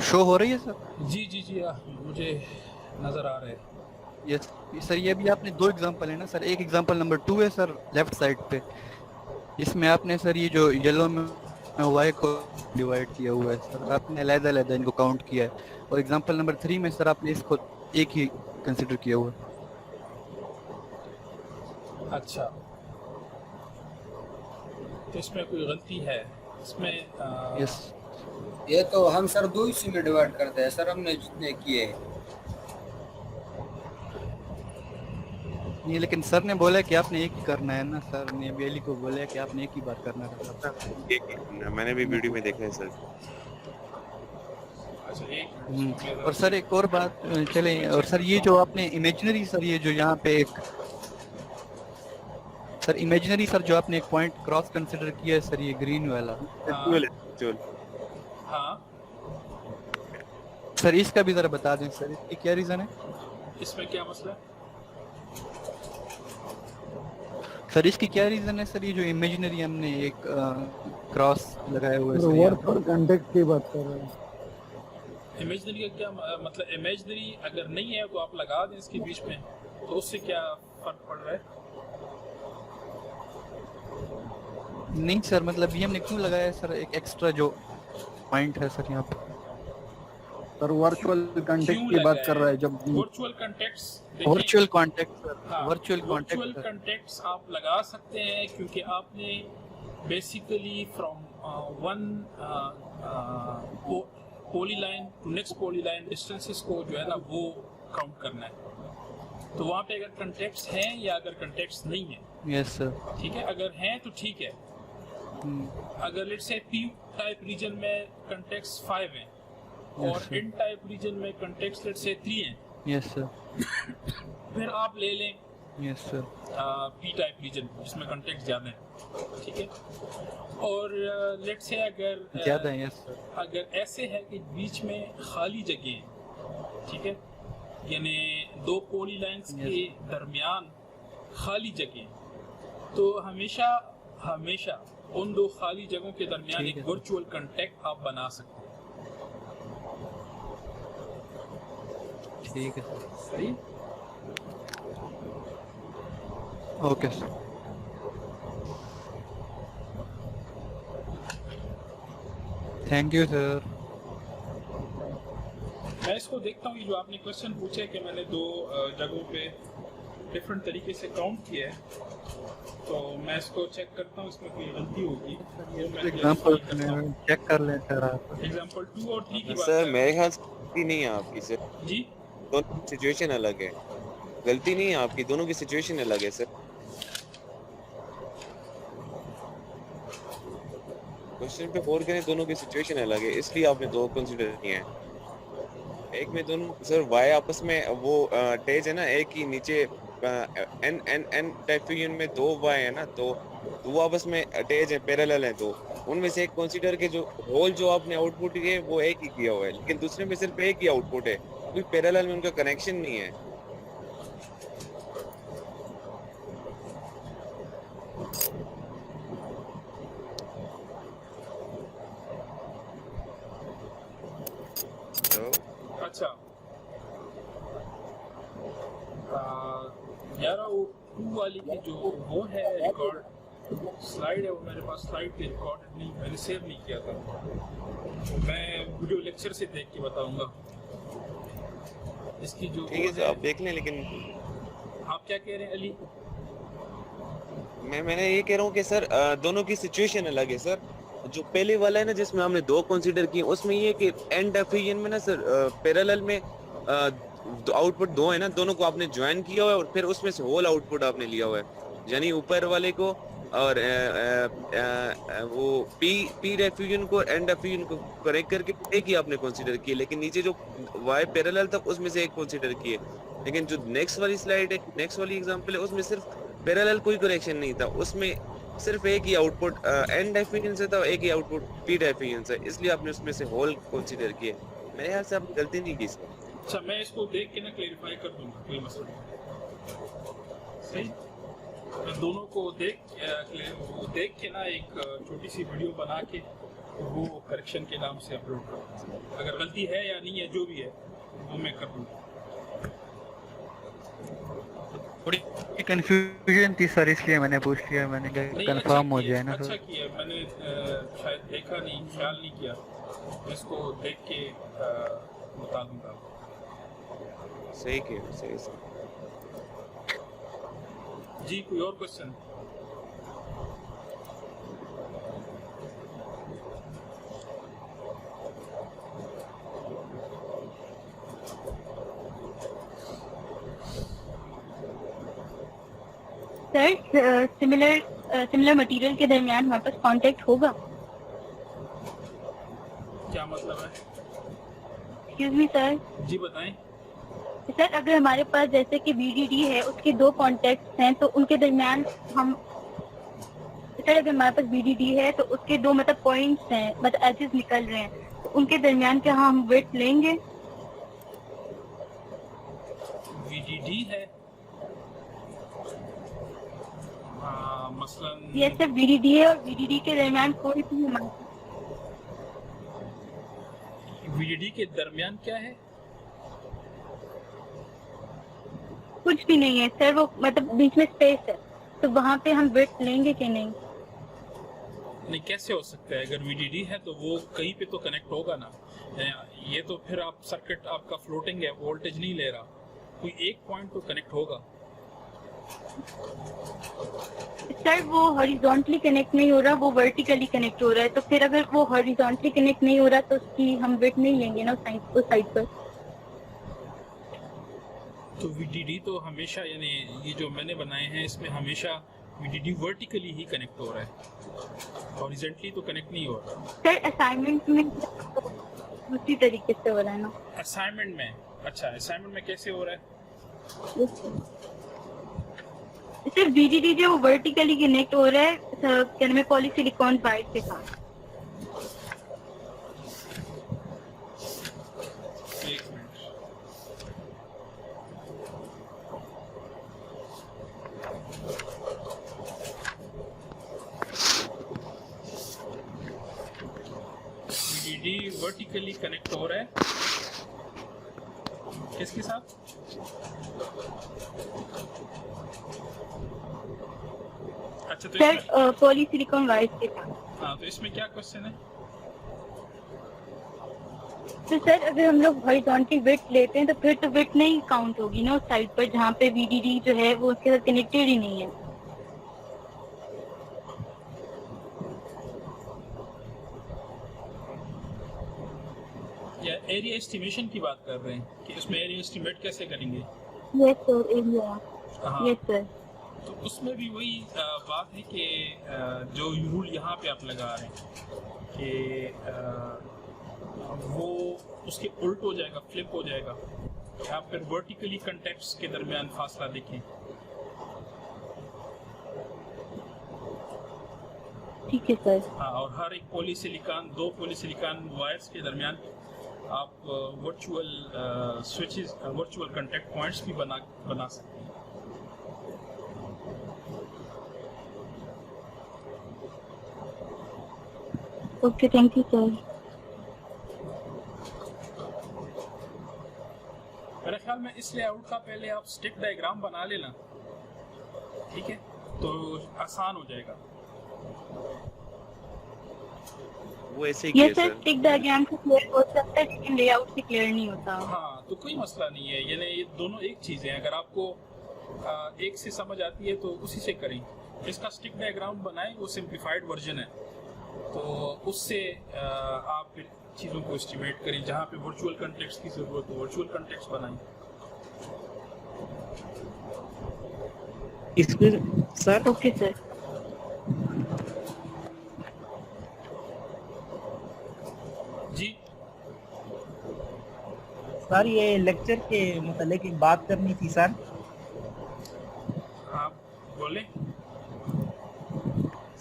शो हो रही है सर? जी जी जी, मुझे नज़र आ रहा है। यस सर, ये भी आपने दो एग्जांपल है ना सर। एक एग्जांपल नंबर 2 है सर लेफ्ट साइड पे, इसमें आपने सर ये जो येलो में वाई को डिवाइड किया हुआ है सर, आपने अलग-अलग इनको काउंट किया है। और एग्जांपल नंबर 3 में सर आपने इसको एक ही कंसीडर किया हुआ है। अच्छा, तो इसमें कोई गलती है इसमें? यस ये तो हम सर दो हिस्से में डिवाइड करते हैं सर, हमने जितने किए। नहीं, लेकिन सर ने बोला कि आपने एक ही करना है ना। सर ने अभी अली को बोला कि आपने एक ही बार करना है। मैंने भी वीडियो में देखा है सर। अच्छा, एक और सर एक और बात चले, और सर ये जो आपने इमेजिनरी सर, ये जो यहाँ पे एक सर इमेजिनरी सर जो आपने एक पॉइंट क्रॉस कंसीडर किया है सर, ये ग्रीन वाला हाँ, सर, इसका भी जरा बता दें सर, इसकी क्या रीजन है? इसमें क्या मसला है? सर इसकी क्या रीजन है सर, ये जो इमेजिनरी हमने एक क्रॉस लगाया हुआ है सर? वर्ड और कंटेक्ट की बात कर रहे हैं। इमेजिनरी का क्या मतलब? इमेजिनरी अगर नहीं है तो आप लगा दें इसके बीच में, तो उससे क्या फर्क पड़ रहा है? नहीं सर, मतलब ये हमने क्यों लगाया है सर, एक एक्स्ट्रा जो पॉइंट है सर यहाँ पे। सर वर्चुअल कंटेक्ट की बात कर रहा है। जब virtual contacts, virtual contact sir, virtual virtual contacts आप लगा सकते हैं, क्योंकि आपने basically from one polyline to next polyline distances को जो है ना वो काउंट करना है। तो वहाँ पे अगर कॉन्टेक्ट्स हैं या अगर कॉन्टेक्ट्स नहीं है, यस सर, ठीक है, अगर हैं तो ठीक है। अगर let's say P type region में कॉन्टेक्ट्स 5 हैं और एन टाइप रीजन में कॉन्टेक्ट्स लेट्स से 3 हैं, यस सर, फिर आप ले लें yes sir, P type region जिसमें कॉन्टेक्ट्स ज़्यादा हैं, ठीक है। और लेट्स से अगर ज़्यादा है, यस सर, अगर ऐसे है कि बीच में खाली जगह है, ठीक है, यानी दो पॉली लाइंस के दरमियान खाली जगह, तो हमेशा हमेशा उन दो खाली जगहों के दरमियान एक वर्चुअल कॉन्टेक्ट आप बना सकते हैं। ठीक है सर, सही, okay sir, thank you sir. मैं इसको देखता हूँ, ये जो आपने क्वेश्चन पूछे कि मैंने दो जगहों पे डिफरेंट तरीके से काउंट किया है, तो मैं इसको चेक करता हूँ, इसमें कोई गलती होगी एग्जांपल चेक कर लें सर आप। एग्जांपल 2 और 3 की बात सर कर मेरे ख्याल से गलती नहीं है आपकी सर, जी, दोनों की सिचुएशन अलग है। गलती नहीं है आपकी, दोनों की सिचुएशन अलग है सर। क्वेश्चन पे गौर करें, दोनों की सिचुएशन अलग है, इसलिए आपने दो कंसीडर किए हैं। एक में दोनों सर वाई आपस में वो टेज है ना, एक ही नीचे N N N type union में दो वाई है ना, तो वो आपस में टेज है, पैरेलल है, तो उनमें से एक कंसीडर के जो होल जो आपने आउटपुट किए वो एक ही किया हुआ है, लेकिन दूसरे में सिर्फ एक ही आउटपुट है, कोई पैरेलल में उनका कनेक्शन नहीं है। अच्छा, यार वो 2 वाली की जो वो है रिकॉर्ड स्लाइड है, वो मेरे पास स्लाइड पे रिकॉर्ड नहीं, मैंने सेव नहीं किया था, मैं वीडियो लेक्चर से देख के बताऊंगा इसकी जो। ठीक है सर, आप देख लें, लेकिन आप क्या कह रहे हैं अली? मैंने ये कह रहा हूँ कि सर दोनों की सिचुएशन अलग है सर। जो पहले वाला है ना जिसमें हमने दो कंसीडर किए, उसमें ये कि एंड डिफिजन में ना सर पैरेलल में आउटपुट दो है ना, दोनों को आपने ज्वाइन किया हुआ है और फिर उसमें से होल आउटपुट आपने लिया हुआ है, यानी ऊपर वाले को और वो पी डिफिजन को एंड डिफिजन को करेक्ट करके एक ही आपने कंसीडर किए, लेकिन नीचे जो वाई पैरेलल था उसमें से एक कंसीडर किए। लेकिन जो नेक्स्ट वाली स्लाइड है, नेक्स्ट वाली एग्जांपल है, उसमें सिर्फ पैरेलल कोई करेक्शन नहीं था, उसमें सिर्फ एक ही आउटपुट एन डेफिनेशन से था, एक ही आउटपुट पी डेफिनेशन से, इसलिए आपने उसमें से होल कंसीडर किए। मेरे ख्याल से आपने गलती नहीं की इसमें। अच्छा, मैं इसको देख के ना क्लेरिफाई कर दूंगा, कोई मसला नहीं। सही, मैं दोनों को देख के ना एक छोटी सी वीडियो बना के वो करेक्शन के नाम से अपलोड करूँगा। अगर गलती है या नहीं है, जो भी है वो मैं कर दूँगा। थोड़ी कंफ्यूजन थी सर, इसलिए मैंने पूछ लिया, मैंने कहा कंफर्म हो जाए ना। अच्छा किया, मैंने शायद देखा नहीं, ख्याल नहीं किया। मैं इसको देख के बता दूंगा। सही किया, सही सही। जी, कोई और क्वेश्चन? सर सिमिलर मटेरियल के दरमियान हमारे पास कांटेक्ट होगा? क्या मतलब है? Excuse me sir. जी बताएं। सर अगर हमारे पास जैसे कि VDD है, उसके 2 कॉन्टेक्ट्स हैं, तो उनके दरमियान हम सर अगर हमारे पास VDD है तो उसके 2 मतलब पॉइंट्स हैं, मतलब एजेस निकल रहे हैं, तो उनके दरमियान क्या हम वेट लेंगे? VDD है मसलन। ये सर VDD है और VDD के दरमियान कोई भी VDD के दरमियान क्या है? कुछ भी नहीं है सर, वो मतलब बीच में स्पेस है, तो वहाँ पे हम वेट लेंगे कि नहीं? नहीं, कैसे हो सकता है? अगर VDD है तो वो कहीं पे तो कनेक्ट होगा ना। ये तो फिर आप सर्किट आपका फ्लोटिंग है, वोल्टेज नहीं ले रहा, कोई एक पॉइंट तो कनेक्ट होगा। सर वो हॉरिजॉन्टली कनेक्ट नहीं हो रहा, वो वर्टिकली कनेक्ट हो रहा है, तो फिर अगर वो हॉरिजॉन्टली कनेक्ट नहीं हो रहा तो उसकी हम वेट नहीं लेंगे ना उस साइड पर। तो VDD तो हमेशा, यानी ये जो मैंने बनाए हैं इसमें हमेशा VDD वर्टिकली ही कनेक्ट हो रहा है, हॉरिजॉन्टली तो कनेक्ट नहीं हो रहा। सर असाइनमेंट में दूसरी तरीके से हो रहा है ना। असाइनमेंट में? अच्छा, असाइनमेंट में कैसे हो रहा है? सर VDD जो वर्टिकली कनेक्ट हो रहा है क्या नाम है, पॉलीसिलिकॉन वायर के साथ। एक मिनट। VDD वर्टिकली कनेक्ट हो रहा है किसके साथ? अच्छा, तो सर पॉलीसिलिकॉन वायर के साथ। हाँ, तो इसमें क्या क्वेश्चन है? तो सर अगर हम लोग हॉरिजॉन्टली वेट लेते हैं तो फिर तो वेट नहीं काउंट होगी ना उस साइड पर जहाँ पे VDD जो है वो उसके साथ कनेक्टेड ही नहीं है। या एरिया एस्टिमेशन की बात कर रहे हैं कि उसमें एरिया एस्टिमेट कैसे करेंगे? Yes sir, area. हाँ, यस सर। तो उसमें भी वही बात है कि जो रूल यहाँ पे आप लगा रहे हैं कि वो उसके उल्ट हो जाएगा, फ्लिप हो जाएगा। आप फिर वर्टिकली कॉन्टैक्ट्स के दरमियान फासला देखें। ठीक है सर। हाँ, और हर एक दो पॉलीसिलिकॉन वायर्स के दरमियान आप virtual switches, virtual contact points भी बना सकते हैं। Okay, thank you sir. मेरे ख्याल में इस लेआउट का पहले आप स्टिक डायग्राम बना लेना, ठीक है, तो आसान हो जाएगा। वो ऐसे ये ही सर स्टिक डायग्राम से क्लियर हो सकता है लेकिन लेआउट से क्लियर नहीं होता। हाँ, तो कोई मसला नहीं है, यानी ये दोनों एक चीज़ है। अगर आपको एक से समझ आती है तो उसी से करें। इसका स्टिक डायग्राम बनाएं, वो सिंप्लीफाइड वर्जन है, तो उससे आप फिर चीज़ों को एस्टिमेट करें। जहाँ पे वर्चुअल कॉन्टेक्ट्स की ज़रूरत हो वर्चुअल कॉन्टेक्ट्स बनाएं। इसमें सर ओके सर। जी सर ये लेक्चर के मुतालिक एक बात करनी थी सर। आप बोले।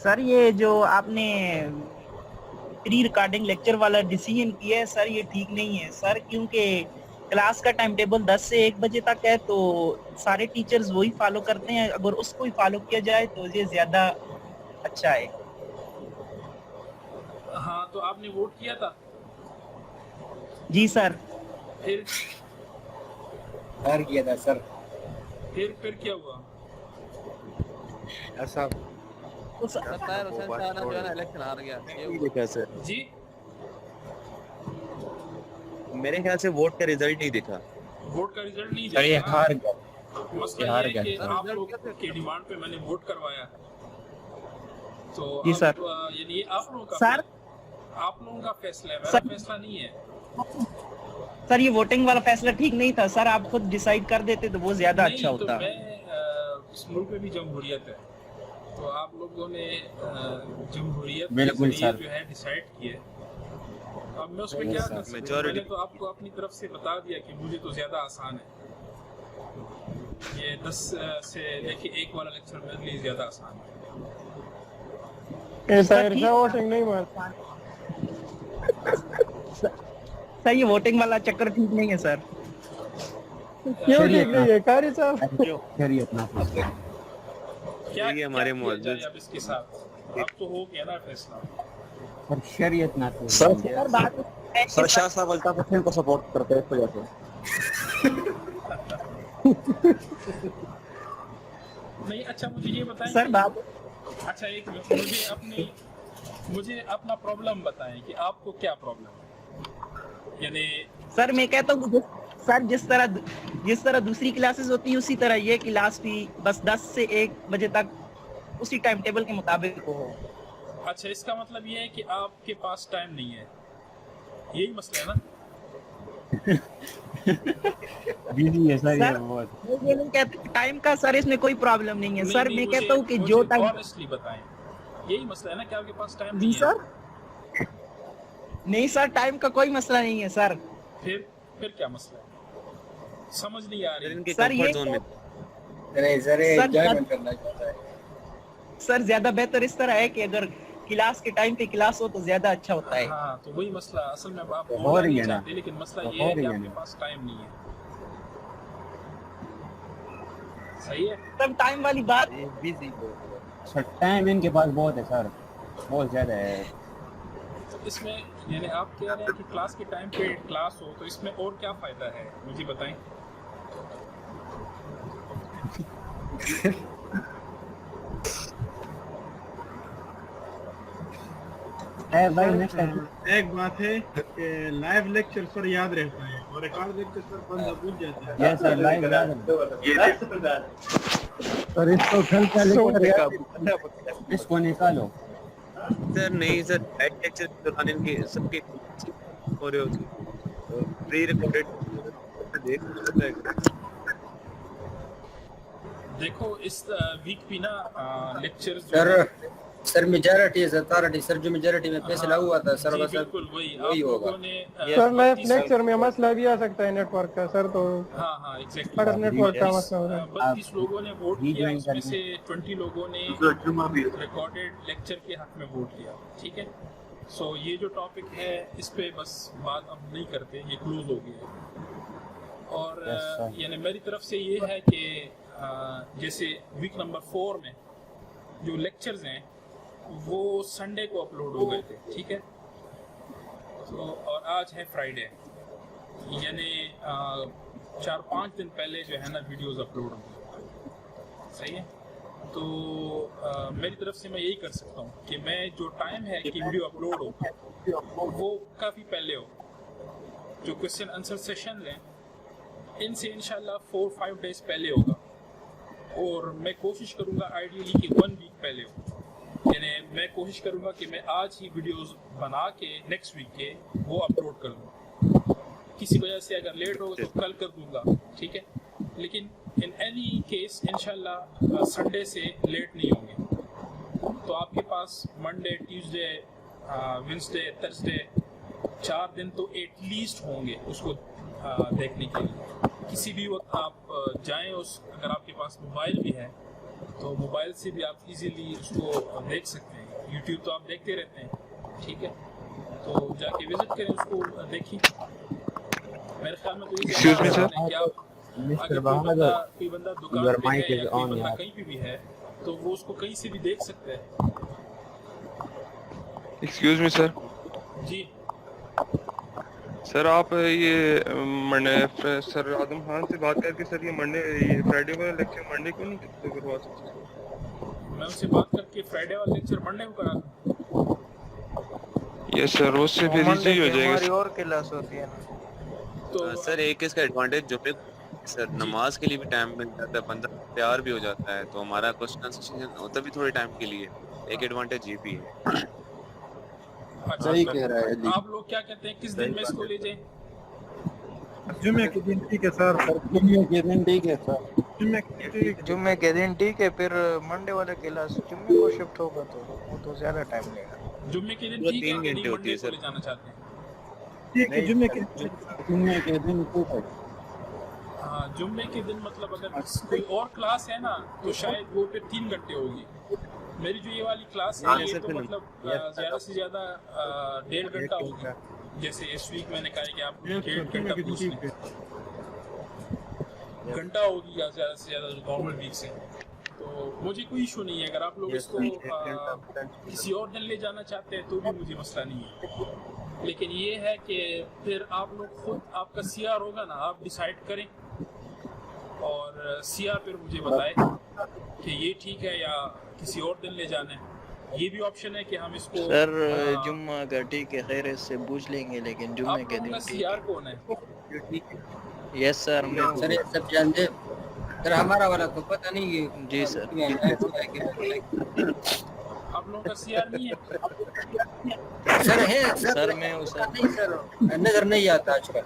सर ये जो आपने प्री रिकॉर्डिंग लेक्चर वाला डिसीजन किया है सर, ये ठीक नहीं है सर, क्योंकि क्लास का टाइम टेबल 10 से 1 बजे तक है, तो सारे टीचर्स वही फॉलो करते हैं। अगर उसको ही फॉलो किया जाए तो ये ज्यादा अच्छा है। हाँ, तो आपने वोट किया था? जी सर। फिर हार किया था सर। फिर क्या हुआ? ऐसा तो सर, सत्तार हुसैन शाह जो है ना इलेक्शन हार गया ये नहीं देखा सर, जी, मेरे ख्याल से वोट का रिजल्ट नहीं देखा। वोट का रिजल्ट नहीं सर ये देखा। हार गया। मसला हार ये है गया। कि आप लोग की डिमांड पे मैंने वोट करवाया, तो जी अब, सर। यानी ये आप लोगों का सर। आप लोगों का फैसला है, मेरा सर। फैसला नहीं है। सर ये वोटिंग वाला फैसला ठीक नहीं था सर, आप खुद डिसाइड कर देते तो वो ज्यादा नहीं, अच्छा तो होता। मैं इस मुल्क में भी जमहूरियत है, तो आप लोगों ने जमहूरियत के बिल्कुल जरिए सर। जो है डिसाइड किया। अब मैं उसमें क्या कर सकता हूँ? Majority- मैंने तो आपको अपनी तरफ से बता दिया कि मुझे तो ज्यादा आसान है, ये 10 से लेके 1 वाला लेक्चर मेरे लिए ज्यादा आसान है। सर वोटिंग नहीं मारता सर, ये वोटिंग वाला चक्कर ठीक नहीं है सर। क्यों ठीक नहीं है कारी साहब? शरीयत ना क्या ये हमारे क्या किया मुअज़्ज़िज़- जाए अब इसके साथ? अब तो हो गया ना फैसला। सर शरीयत ना सर बात है कि सर शाह साहब अल्ताफ हुसैन को सपोर्ट करते हैं इस वजह से। नहीं, अच्छा मुझे ये बताएं सर कि- बात अच्छा एक मिनट, मुझे अपना प्रॉब्लम बताएं कि आपको क्या प्रॉब्लम है, यानी सर मैं कहता हूँ सर जिस तरह दूसरी क्लासेस होती है उसी तरह ये क्लास भी बस 10 से 1 बजे तक उसी टाइम टेबल के मुताबिक हो। अच्छा, इसका मतलब ये है कि आपके पास टाइम नहीं है, यही मसला है ना? बिजी है सर ये सर बहुत। मैं ये नहीं कहता टाइम का सर, इसमें कोई प्रॉब्लम नहीं है सर, मैं कहता हूँ कि जो टाइम। ऑनेस्टली बताएं, यही मसला है ना कि आपके पास टाइम जी नहीं है? सर नहीं सर, टाइम का कोई मसला नहीं है सर। फिर क्या मसला है? समझ नहीं आ सर रही। इनके सर, ये कंफर्ट जोन में अरे सर ये सर, एंजॉयमेंट करना चाहता है। सर ज्यादा बेहतर इस तरह है कि अगर क्लास के टाइम पे क्लास हो तो ज्यादा अच्छा होता है। हाँ, तो वही मसला असल में आप हो बोलना रही नहीं है ना। चाहते, लेकिन मसला हो ये है रही कि है आपके ना। पास टाइम नहीं है। सही है। सब टाइम वाली बात। बिजी सर टाइम इनके पास बहुत है सर, बहुत ज्यादा है। तो इसमें यानी आप कह रहे हैं कि क्लास के टाइम पे क्लास हो, तो इसमें और क्या फायदा है मुझे बताएं? भाई नेक्स्ट एक बात है कि लाइव लेक्चर सर याद रहता है और रिकॉर्ड लेक्चर सर बंदा भूल जाता है। यस सर लाइव सर इसको कल का लेक्चर इसको निकालो। सर नहीं सर, एट लेक्चर के दौरान इनके सबके हो रहे होते प्री रिकॉर्डेड देख सकते हैं। देखो इस वीक भी ना लेक्चर्स सर मेजॉरिटी है अथॉरिटी सर, जो मेजॉरिटी में फैसला हुआ था सर, बस बिल्कुल वही वही आप होगा। लोगों ने सर लाइव लेक्चर में मसला भी आ सकता है नेटवर्क का सर, तो हाँ एग्जैक्टली अगर नेटवर्क का मसला हो रहा है। 32 लोगों ने वोट वीडियो किया, इन उसमें करने। से 20 लोगों ने रिकॉर्डेड लेक्चर के हक में वोट किया। ठीक है, सो ये जो टॉपिक है इस पे बस बात अब नहीं करते, ये क्लोज हो गया है। और Yes, sir. यानी मेरी तरफ से ये है कि जैसे वीक नंबर 4 में जो लेक्चर्स हैं वो संडे को अपलोड हो गए थे। ठीक है, तो और आज है फ्राइडे, यानी 4-5 दिन पहले जो है ना वीडियोस अपलोड होंगे। सही है, तो मेरी तरफ से मैं यही कर सकता हूँ कि मैं जो टाइम है कि वीडियो अपलोड हो वो काफ़ी पहले हो। जो क्वेश्चन आंसर सेशन लें इनसे इंशाल्लाह 4-5 डेज पहले होगा, और मैं कोशिश करूँगा आइडियली कि 1 वीक पहले हो। यानी मैं कोशिश करूँगा कि मैं आज ही वीडियोस बना के नेक्स्ट वीक के वो अपलोड कर दूँ। किसी वजह से अगर लेट होगा तो कल कर दूँगा, ठीक है, लेकिन इन एनी केस इंशाल्लाह संडे से लेट नहीं होंगे। तो आपके पास मंडे, ट्यूसडे, वेडनेसडे, थर्सडे 4 दिन तो एटलीस्ट होंगे उसको देखने के लिए। किसी भी वक्त आप जाएं, उस अगर आपके पास मोबाइल भी है तो मोबाइल से भी आप इजीली उसको देख सकते हैं। यूट्यूब तो आप देखते रहते हैं, ठीक है, तो जाके विजिट करें, उसको देखिए। मेरे ख्याल में तो Excuse me, sir. क्या अगर कोई बंदा दुकान पे है या कोई बंदा कहीं पे भी है तो वो उसको कहीं से भी देख सकता है। Excuse me sir. जी सर आप ये सर आदम खान से बात करके सर ये फ्राइडे वाला लेक्चर मंडे को नहीं करवा सकते? मैं उनसे बात करके फ्राइडे वाला लेक्चर मंडे को करा दूं। यस सर, उससे फिर इजी हो जाएगा। हमारी और क्लास होती है ना। तो सर एक इसका एडवांटेज जो है सर नमाज के लिए भी टाइम मिल जाता है, बंदा तैयार भी हो जाता है, तो हमारा क्वेश्चन सेशन होता भी थोड़े टाइम के लिए, एक एडवांटेज ये भी है। अच्छा, सही कह रहा है। आप लोग क्या कहते हैं, किस दिन में इसको ले जाएं? जुम्मे के दिन ठीक है सर। जुम्मे के दिन ठीक है सर। जुम्मे के दिन ठीक है, फिर मंडे वाला क्लास जुम्मे को शिफ्ट होगा तो वो तो ज्यादा टाइम लेगा। जुम्मे के दिन वो ठीक है, 3 घंटे होती है मंडे को सर। ले जाना चाहते हैं? ठीक है, जुम्मे के दिन ठीक है। हाँ, जुम्मे के दिन मतलब अगर कोई और क्लास है ना तो शायद वो फिर 3 घंटे होगी। मेरी जो ये वाली क्लास है ये तो मतलब ज्यादा से ज्यादा 1.5 घंटा होगी। जैसे इस वीक मैंने कहा है कि आप 1.5 घंटा पूछ लें, घंटा होगी या ज्यादा से ज्यादा नॉर्मल वीक से। तो मुझे कोई इशू नहीं है, अगर आप लोग इसको किसी और दिन ले जाना चाहते हैं तो भी मुझे मसला नहीं है। लेकिन ये है कि फिर आप लोग खुद, आपका सीआर होगा ना, आप डिसाइड करें और सीआर फिर मुझे बताए कि ये ठीक है या किसी और दिन ले जाना है। ये भी ऑप्शन है कि हम इसको सर जुम्मा का ठीक है, खैर इससे पूछ लेंगे, लेकिन जुम्मे के दिन सीआर कौन है? Yes sir. मैं सर ये सब जानते सर, हमारा वाला तो पता नहीं है। जी सर। आप लोगों का सीआर नहीं है? सर है सर मैं उस नहीं सर, नजर नहीं आता आजकल।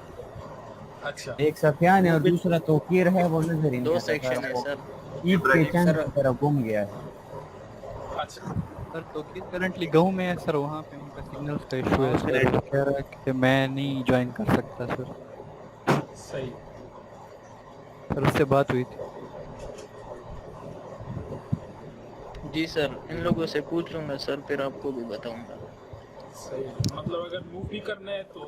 अच्छा, एक सफियान है और दूसरा तोकीर है, वो नजर ही नहीं 2 आता सेक्शन है वो सर। ईद के चंद की तरफ घूम गया है। अच्छा, सर तो किस करंटली गाँव में है सर, वहाँ पे उनका सिग्नल्स का इशू है सर, वो कह रहा है कि मैं नहीं ज्वाइन कर सकता सर। सही। सर उससे बात हुई थी। जी सर, इन लोगों से पूछ लूंगा सर, फिर आपको भी बताऊंगा। सही, मतलब अगर मूव भी करना है तो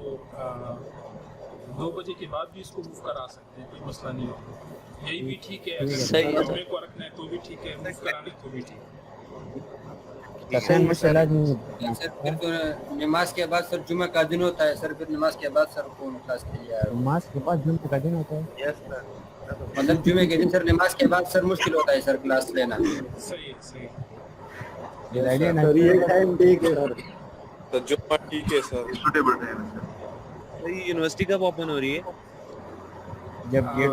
2 बजे के बाद भी इसको मूव करा सकते हैं, कोई मसला नहीं है। यही भी ठीक है, सही है। अगर जुम्मे को रखना है तो भी ठीक है, मूव कराना है तो भी ठीक है। सर मसला नहीं है। सर फिर तो नमाज के बाद सर जुम्मे का दिन होता है सर, फिर नमाज के बाद सर कौन क्लास के लिए आया? नमाज के बाद जुम्मे का दिन होता है। यस सर, मतलब जुम्मे के दिन सर नमाज के बाद सर मुश्किल होता है सर क्लास लेना। सही सही। सर ये टाइम ठीक है सर। तो जुम्मा ठीक है सर। सर ये यूनिवर्सिटी कब ओपन हो रही है? जब गेट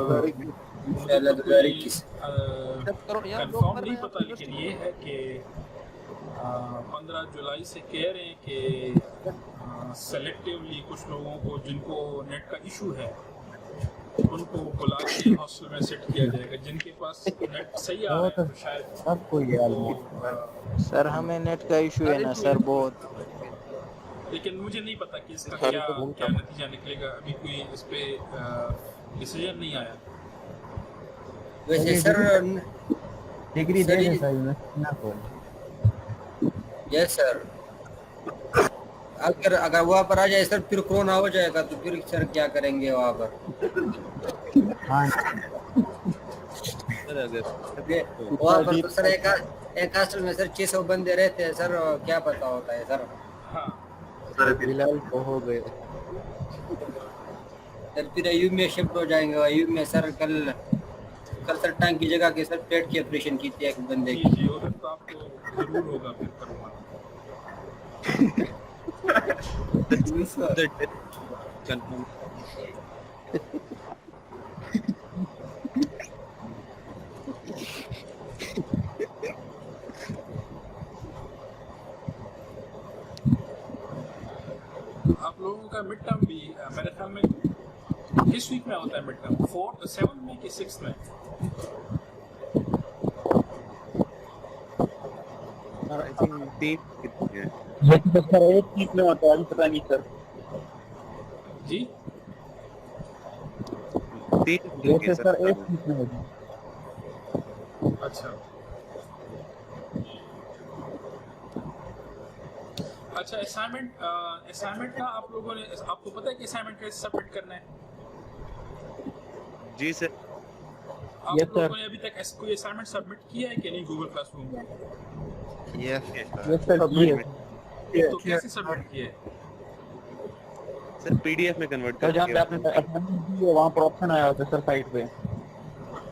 इंशाल्लाह 2021 कंफर्म नहीं पता, लेकिन ये है कि 15 जुलाई से कह रहे हैं कि सेलेक्टिवली कुछ लोगों को जिनको नेट का इशू है उनको बुला के हॉस्टल में सेट किया जाएगा। जिनके पास नेट सही आ रहा है तो शायद सबको ये हाल सर हमें नेट का इशू है ना सर बहुत, लेकिन मुझे नहीं पता कि इसका क्या नतीजा निकलेगा। अभी कोई इस पे डिसीजन नहीं आया। वैसे सर डिग्री सर देने ये- सर ना को यस सर, अगर वहाँ पर आ जाए सर फिर कोरोना हो जाएगा तो फिर सर क्या करेंगे वहाँ पर? हाँ सर अगर वहाँ पर तो सर एक हॉस्टल में सर 600 बंदे रहते हैं सर, क्या पता होता है सर। हाँ, बिलाल को हो गए। सर फिर अयूब में शिफ्ट हो जाएंगे। अयूब में सर कल सर टांग की जगह के सर पेट की ऑपरेशन की थी एक बंदे जी की। जी, उधर तो आपको जरूर होगा फिर करूँगा। कंफर्म आप लोगों का मिड टर्म भी मेरे ख्याल में किस वीक में होता है मिड टर्म? 4th 7th में कि 6th में? आई थिंक 3 कितनी है? ये तो सर एक वीक में होता है, पता नहीं सर। जी, 3 ये तो सर एक वीक में होता है। अच्छा। अच्छा, असाइनमेंट ना आप लोगों ने, आपको पता है कि असाइनमेंट कैसे सबमिट करना है? जी सर। आप लोगों ने अभी तक कोई असाइनमेंट सबमिट किया है कि नहीं गूगल क्लासरूम में? Yes sir. तो कैसे सबमिट किया है? सर पीडीएफ में कन्वर्ट कर जहाँ पे आपने वहाँ पर ऑप्शन आया होता है सर साइट पे।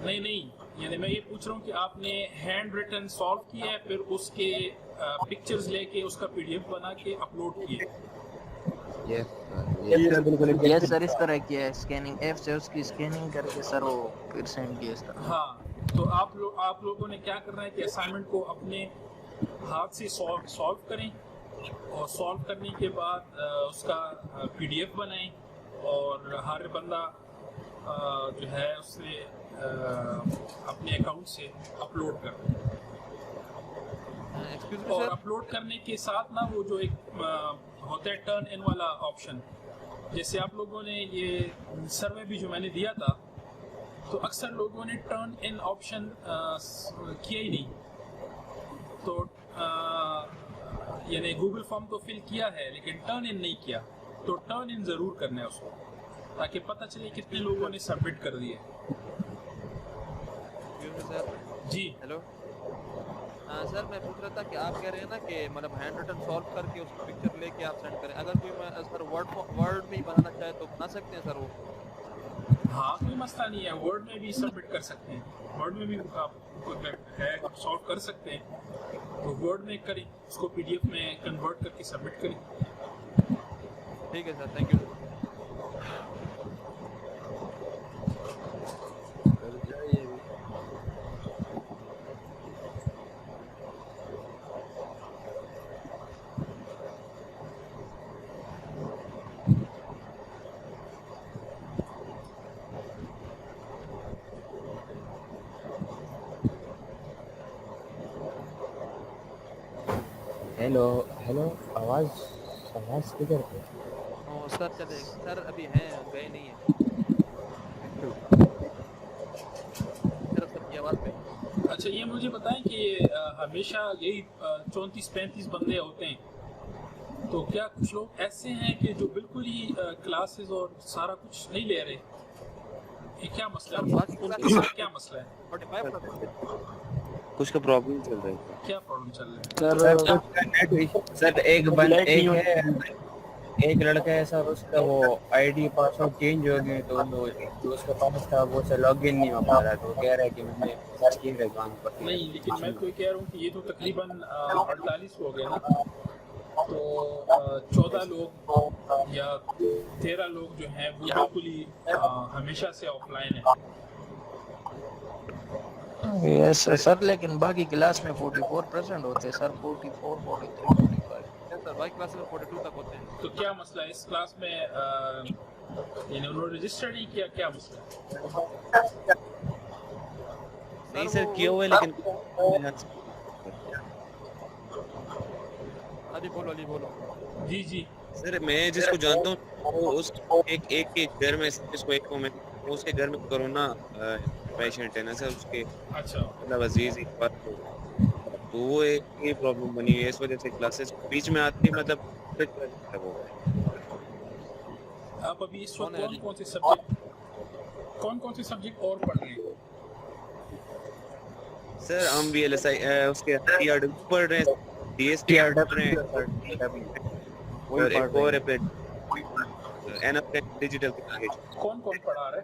नहीं, यानी मैं ये पूछ रहा हूँ कि आपने हैंड रिटन सॉल्व किया है, फिर उसके पिक्चर्स लेके उसका पीडीएफ बना के अपलोड किए? यस सर, इस तरह किया है। स्कैनिंग ऐप से उसकी स्कैनिंग करके सर वो फिर सेंड किया इस तरह। हाँ, तो आप लोगों ने क्या करना है कि असाइनमेंट को अपने हाथ से सॉल्व करें, और सॉल्व करने के बाद उसका पीडीएफ बनाएं, और हर बंदा जो है उससे अपने अकाउंट से अपलोड कर। और अपलोड करने के साथ ना वो जो एक होता है टर्न इन वाला ऑप्शन, जैसे आप लोगों ने ये सर्वे भी जो मैंने दिया था, तो अक्सर लोगों ने टर्न इन ऑप्शन किया ही नहीं। तो यानी गूगल फॉर्म तो फिल किया है लेकिन टर्न इन नहीं किया, तो टर्न इन ज़रूर करना है उसको, ताकि पता चले कितने लोगों ने सबमिट कर दिए। जी हेलो सर, मैं पूछ रहा था कि आप कह रहे हैं ना कि मतलब हैंड रिटन सॉल्व करके उसकी पिक्चर लेके आप सेंड करें। अगर कोई सर वर्ड में ही बनाना चाहे तो बना सकते हैं सर वो? हाँ, कोई मसला नहीं है, वर्ड में भी सबमिट कर सकते हैं, वर्ड में भी आप सॉल्व कर सकते हैं, तो वर्ड में करें, उसको पीडीएफ में कन्वर्ट करके सबमिट करें। ठीक है सर, थैंक यू। हेलो आवाज किधर पे? सर चले सर, अभी हैं, गए नहीं है सिर्फ सबकी आवाज पे। अच्छा, ये मुझे बताएं कि हमेशा यही 34-35 बंदे होते हैं, तो क्या कुछ लोग ऐसे हैं कि जो बिल्कुल ही क्लासेस और सारा कुछ नहीं ले रहे? ये क्या मसला है? क्या मसला है? कुछ का प्रॉब्लम चल रहा है। क्या प्रॉब्लम चल रहा है? सर एक लड़का है सर, उसका वो आईडी पासवर्ड चेंज हो गए, तो जो उसका पास था वो से लॉगिन नहीं हो पा रहा, तो कह रहा है कि मैंने सर्च किया है काम पर। नहीं, लेकिन मैं तो कह रहा हूँ कि ये तो तकरीबन 48 हो गए ना, तो 14 लोग या 13 लोग जो हैं वो बिल्कुल ही हमेशा से ऑफलाइन है। यस सर, लेकिन बाकी क्लास में 44% होते हैं सर, 44, 43, 45 सर, बाकी क्लास में 42 तक होते हैं। तो क्या मसला है इस क्लास में? यानी उन्होंने रजिस्टर नहीं किया, क्या मसला है? नहीं सर, किया हुआ है लेकिन अली बोलो। जी सर, मैं जिसको जानता हूँ वो उस एक के घर में, जिसको एक को मैं उसके घर में कोरोना पेशेंट है ना सर, उसके अच्छा, मतलब अजीज एक बार, तो वो एक ये प्रॉब्लम बनी है, इस वजह से क्लासेस बीच में आती, मतलब वो। आप अभी इस वक्त कौन से सब्जेक्ट और पढ़ रहे हैं? सर हम VLSI उसके TRW पढ़ रहे हैं, DSP पढ़ रहे हैं, और एक और है डिजिटल कम्युनिकेशन। कौन पढ़ा रहा है?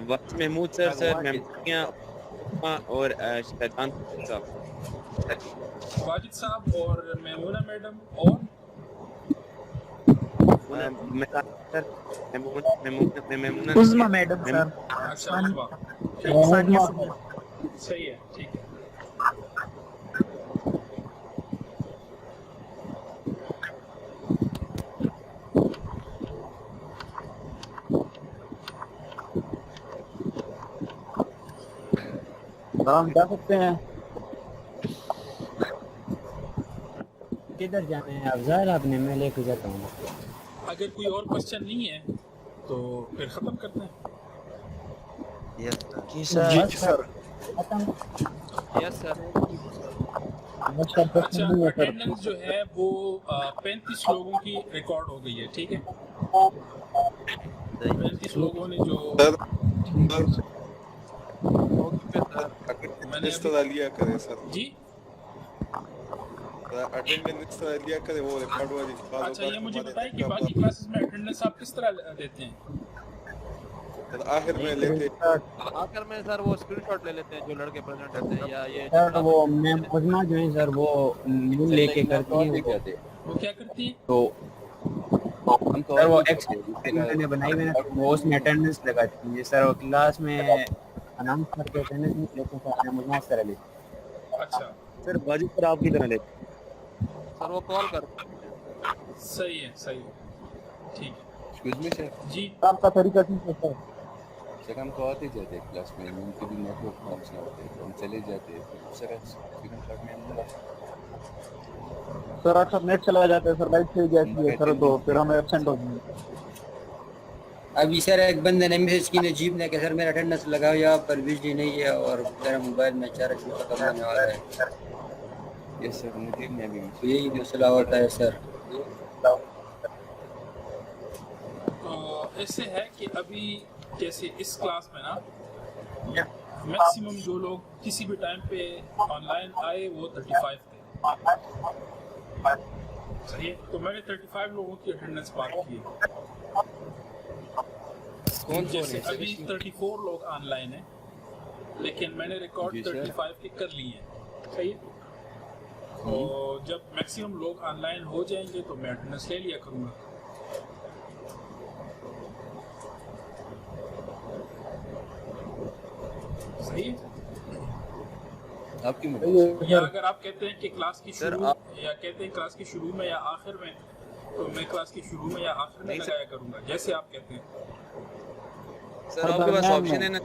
वक्त महमूद सर मेमोनिया और शैतान साहब, वाजिद साहब और मेमूना मैडम और उज़मा मैडम सर। अच्छा, सही है, ठीक है। हम जा सकते हैं? किधर जाना है अफजाल? आपने, मैं लेके जाता हूँ। अगर कोई और क्वेश्चन नहीं है तो फिर खत्म करते हैं। Yes sir. जी सर। Yes sir. अच्छा, अटेंडेंस जो है वो 35 लोगों की रिकॉर्ड हो गई है, ठीक है। 35 लोगों ने जो मैंने लिया करे सर जी अटेंडेंस लिया करे वो रिकॉर्ड वाली। अच्छा, ये मुझे बताइए कि बाकी क्लासेस में अटेंडेंस आप किस तरह देते हैं? आखिर में लेते आखिर में सर वो स्क्रीनशॉट ले लेते हैं जो लड़के प्रेजेंट रहते हैं, या ये सर वो मैम मुजमा जो है सर वो न्यूज़ लेके करती है वो क्या करती है? तो सर वो मैंने बनाई हुई ना वो उसमें अटेंडेंस लगाती है सर। वो क्लास में अनाउंस करके अटेंडेंस नहीं लेते सर, मुजमा इस तरह लेते। अच्छा सर बाजी पर आपकी तरह लेते सर वो कॉल कर। सही है, सही है, ठीक है। एक्सक्यूज मी सर जी आपका तरीका ठीक है सर। सर हम तो आते जाते क्लास में, उनके भी नेटवर्क प्रॉब्लम होते हैं, हम चले जाते हैं सर स्क्रीनशॉट में सर अक्सर नेट चला जाता है सर, लाइट चली जाती है सर, तो फिर हमें एब्सेंट हो जाते हैं। अभी सर एक बंदे ने मैसेज की नजीब ने कि सर मेरा अटेंडेंस लगाओ, यहाँ पर बिजली नहीं है और मेरा मोबाइल में चार्ज भी खत्म होने वाला है। यस सर नजीब ने भी तो यही मसला होता है सर। तो ऐसे है कि अभी जैसे इस क्लास में ना मैक्सिमम जो लोग किसी भी टाइम पे ऑनलाइन आए वो 35 थे, सही है। तो मैंने 35 लोगों की अटेंडेंस मार्क की है। जैसे अभी 34 लोग ऑनलाइन हैं, लेकिन मैंने रिकॉर्ड 35 के कर लिए हैं, सही है। तो जब मैक्सिमम लोग ऑनलाइन हो जाएंगे तो मैं अटेंडेंस ले लिया करूँगा। सही है। आपकी या अगर आप कहते हैं कि क्लास की शुरू या कहते हैं क्लास की शुरू में या आखिर में, तो मैं क्लास की शुरू में या आखिर में लगाया करूँगा, जैसे आप कहते हैं। सर आपके पास ऑप्शन है ना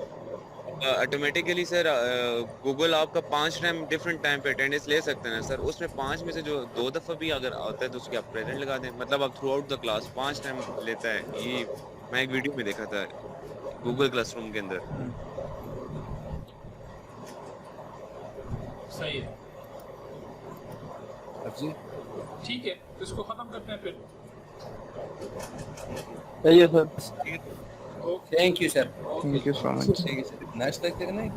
ऑटोमेटिकली सर, गूगल आपका 5 टाइम डिफरेंट टाइम पे अटेंडेंस ले सकते हैं सर। उसमें 5 में से जो 2 दफ़ा भी अगर आता है तो उसकी आप प्रेजेंट लगा दें, मतलब आप through out the class 5 time लेता है। ये मैं एक वीडियो में देखा था गूगल क्लासरूम के अंदर। सही है, जी ठीक है, तो इसको खत्म करते हैं फिर। सही है sir. Thank you sir. Thank you so much. नाश्ता करना है।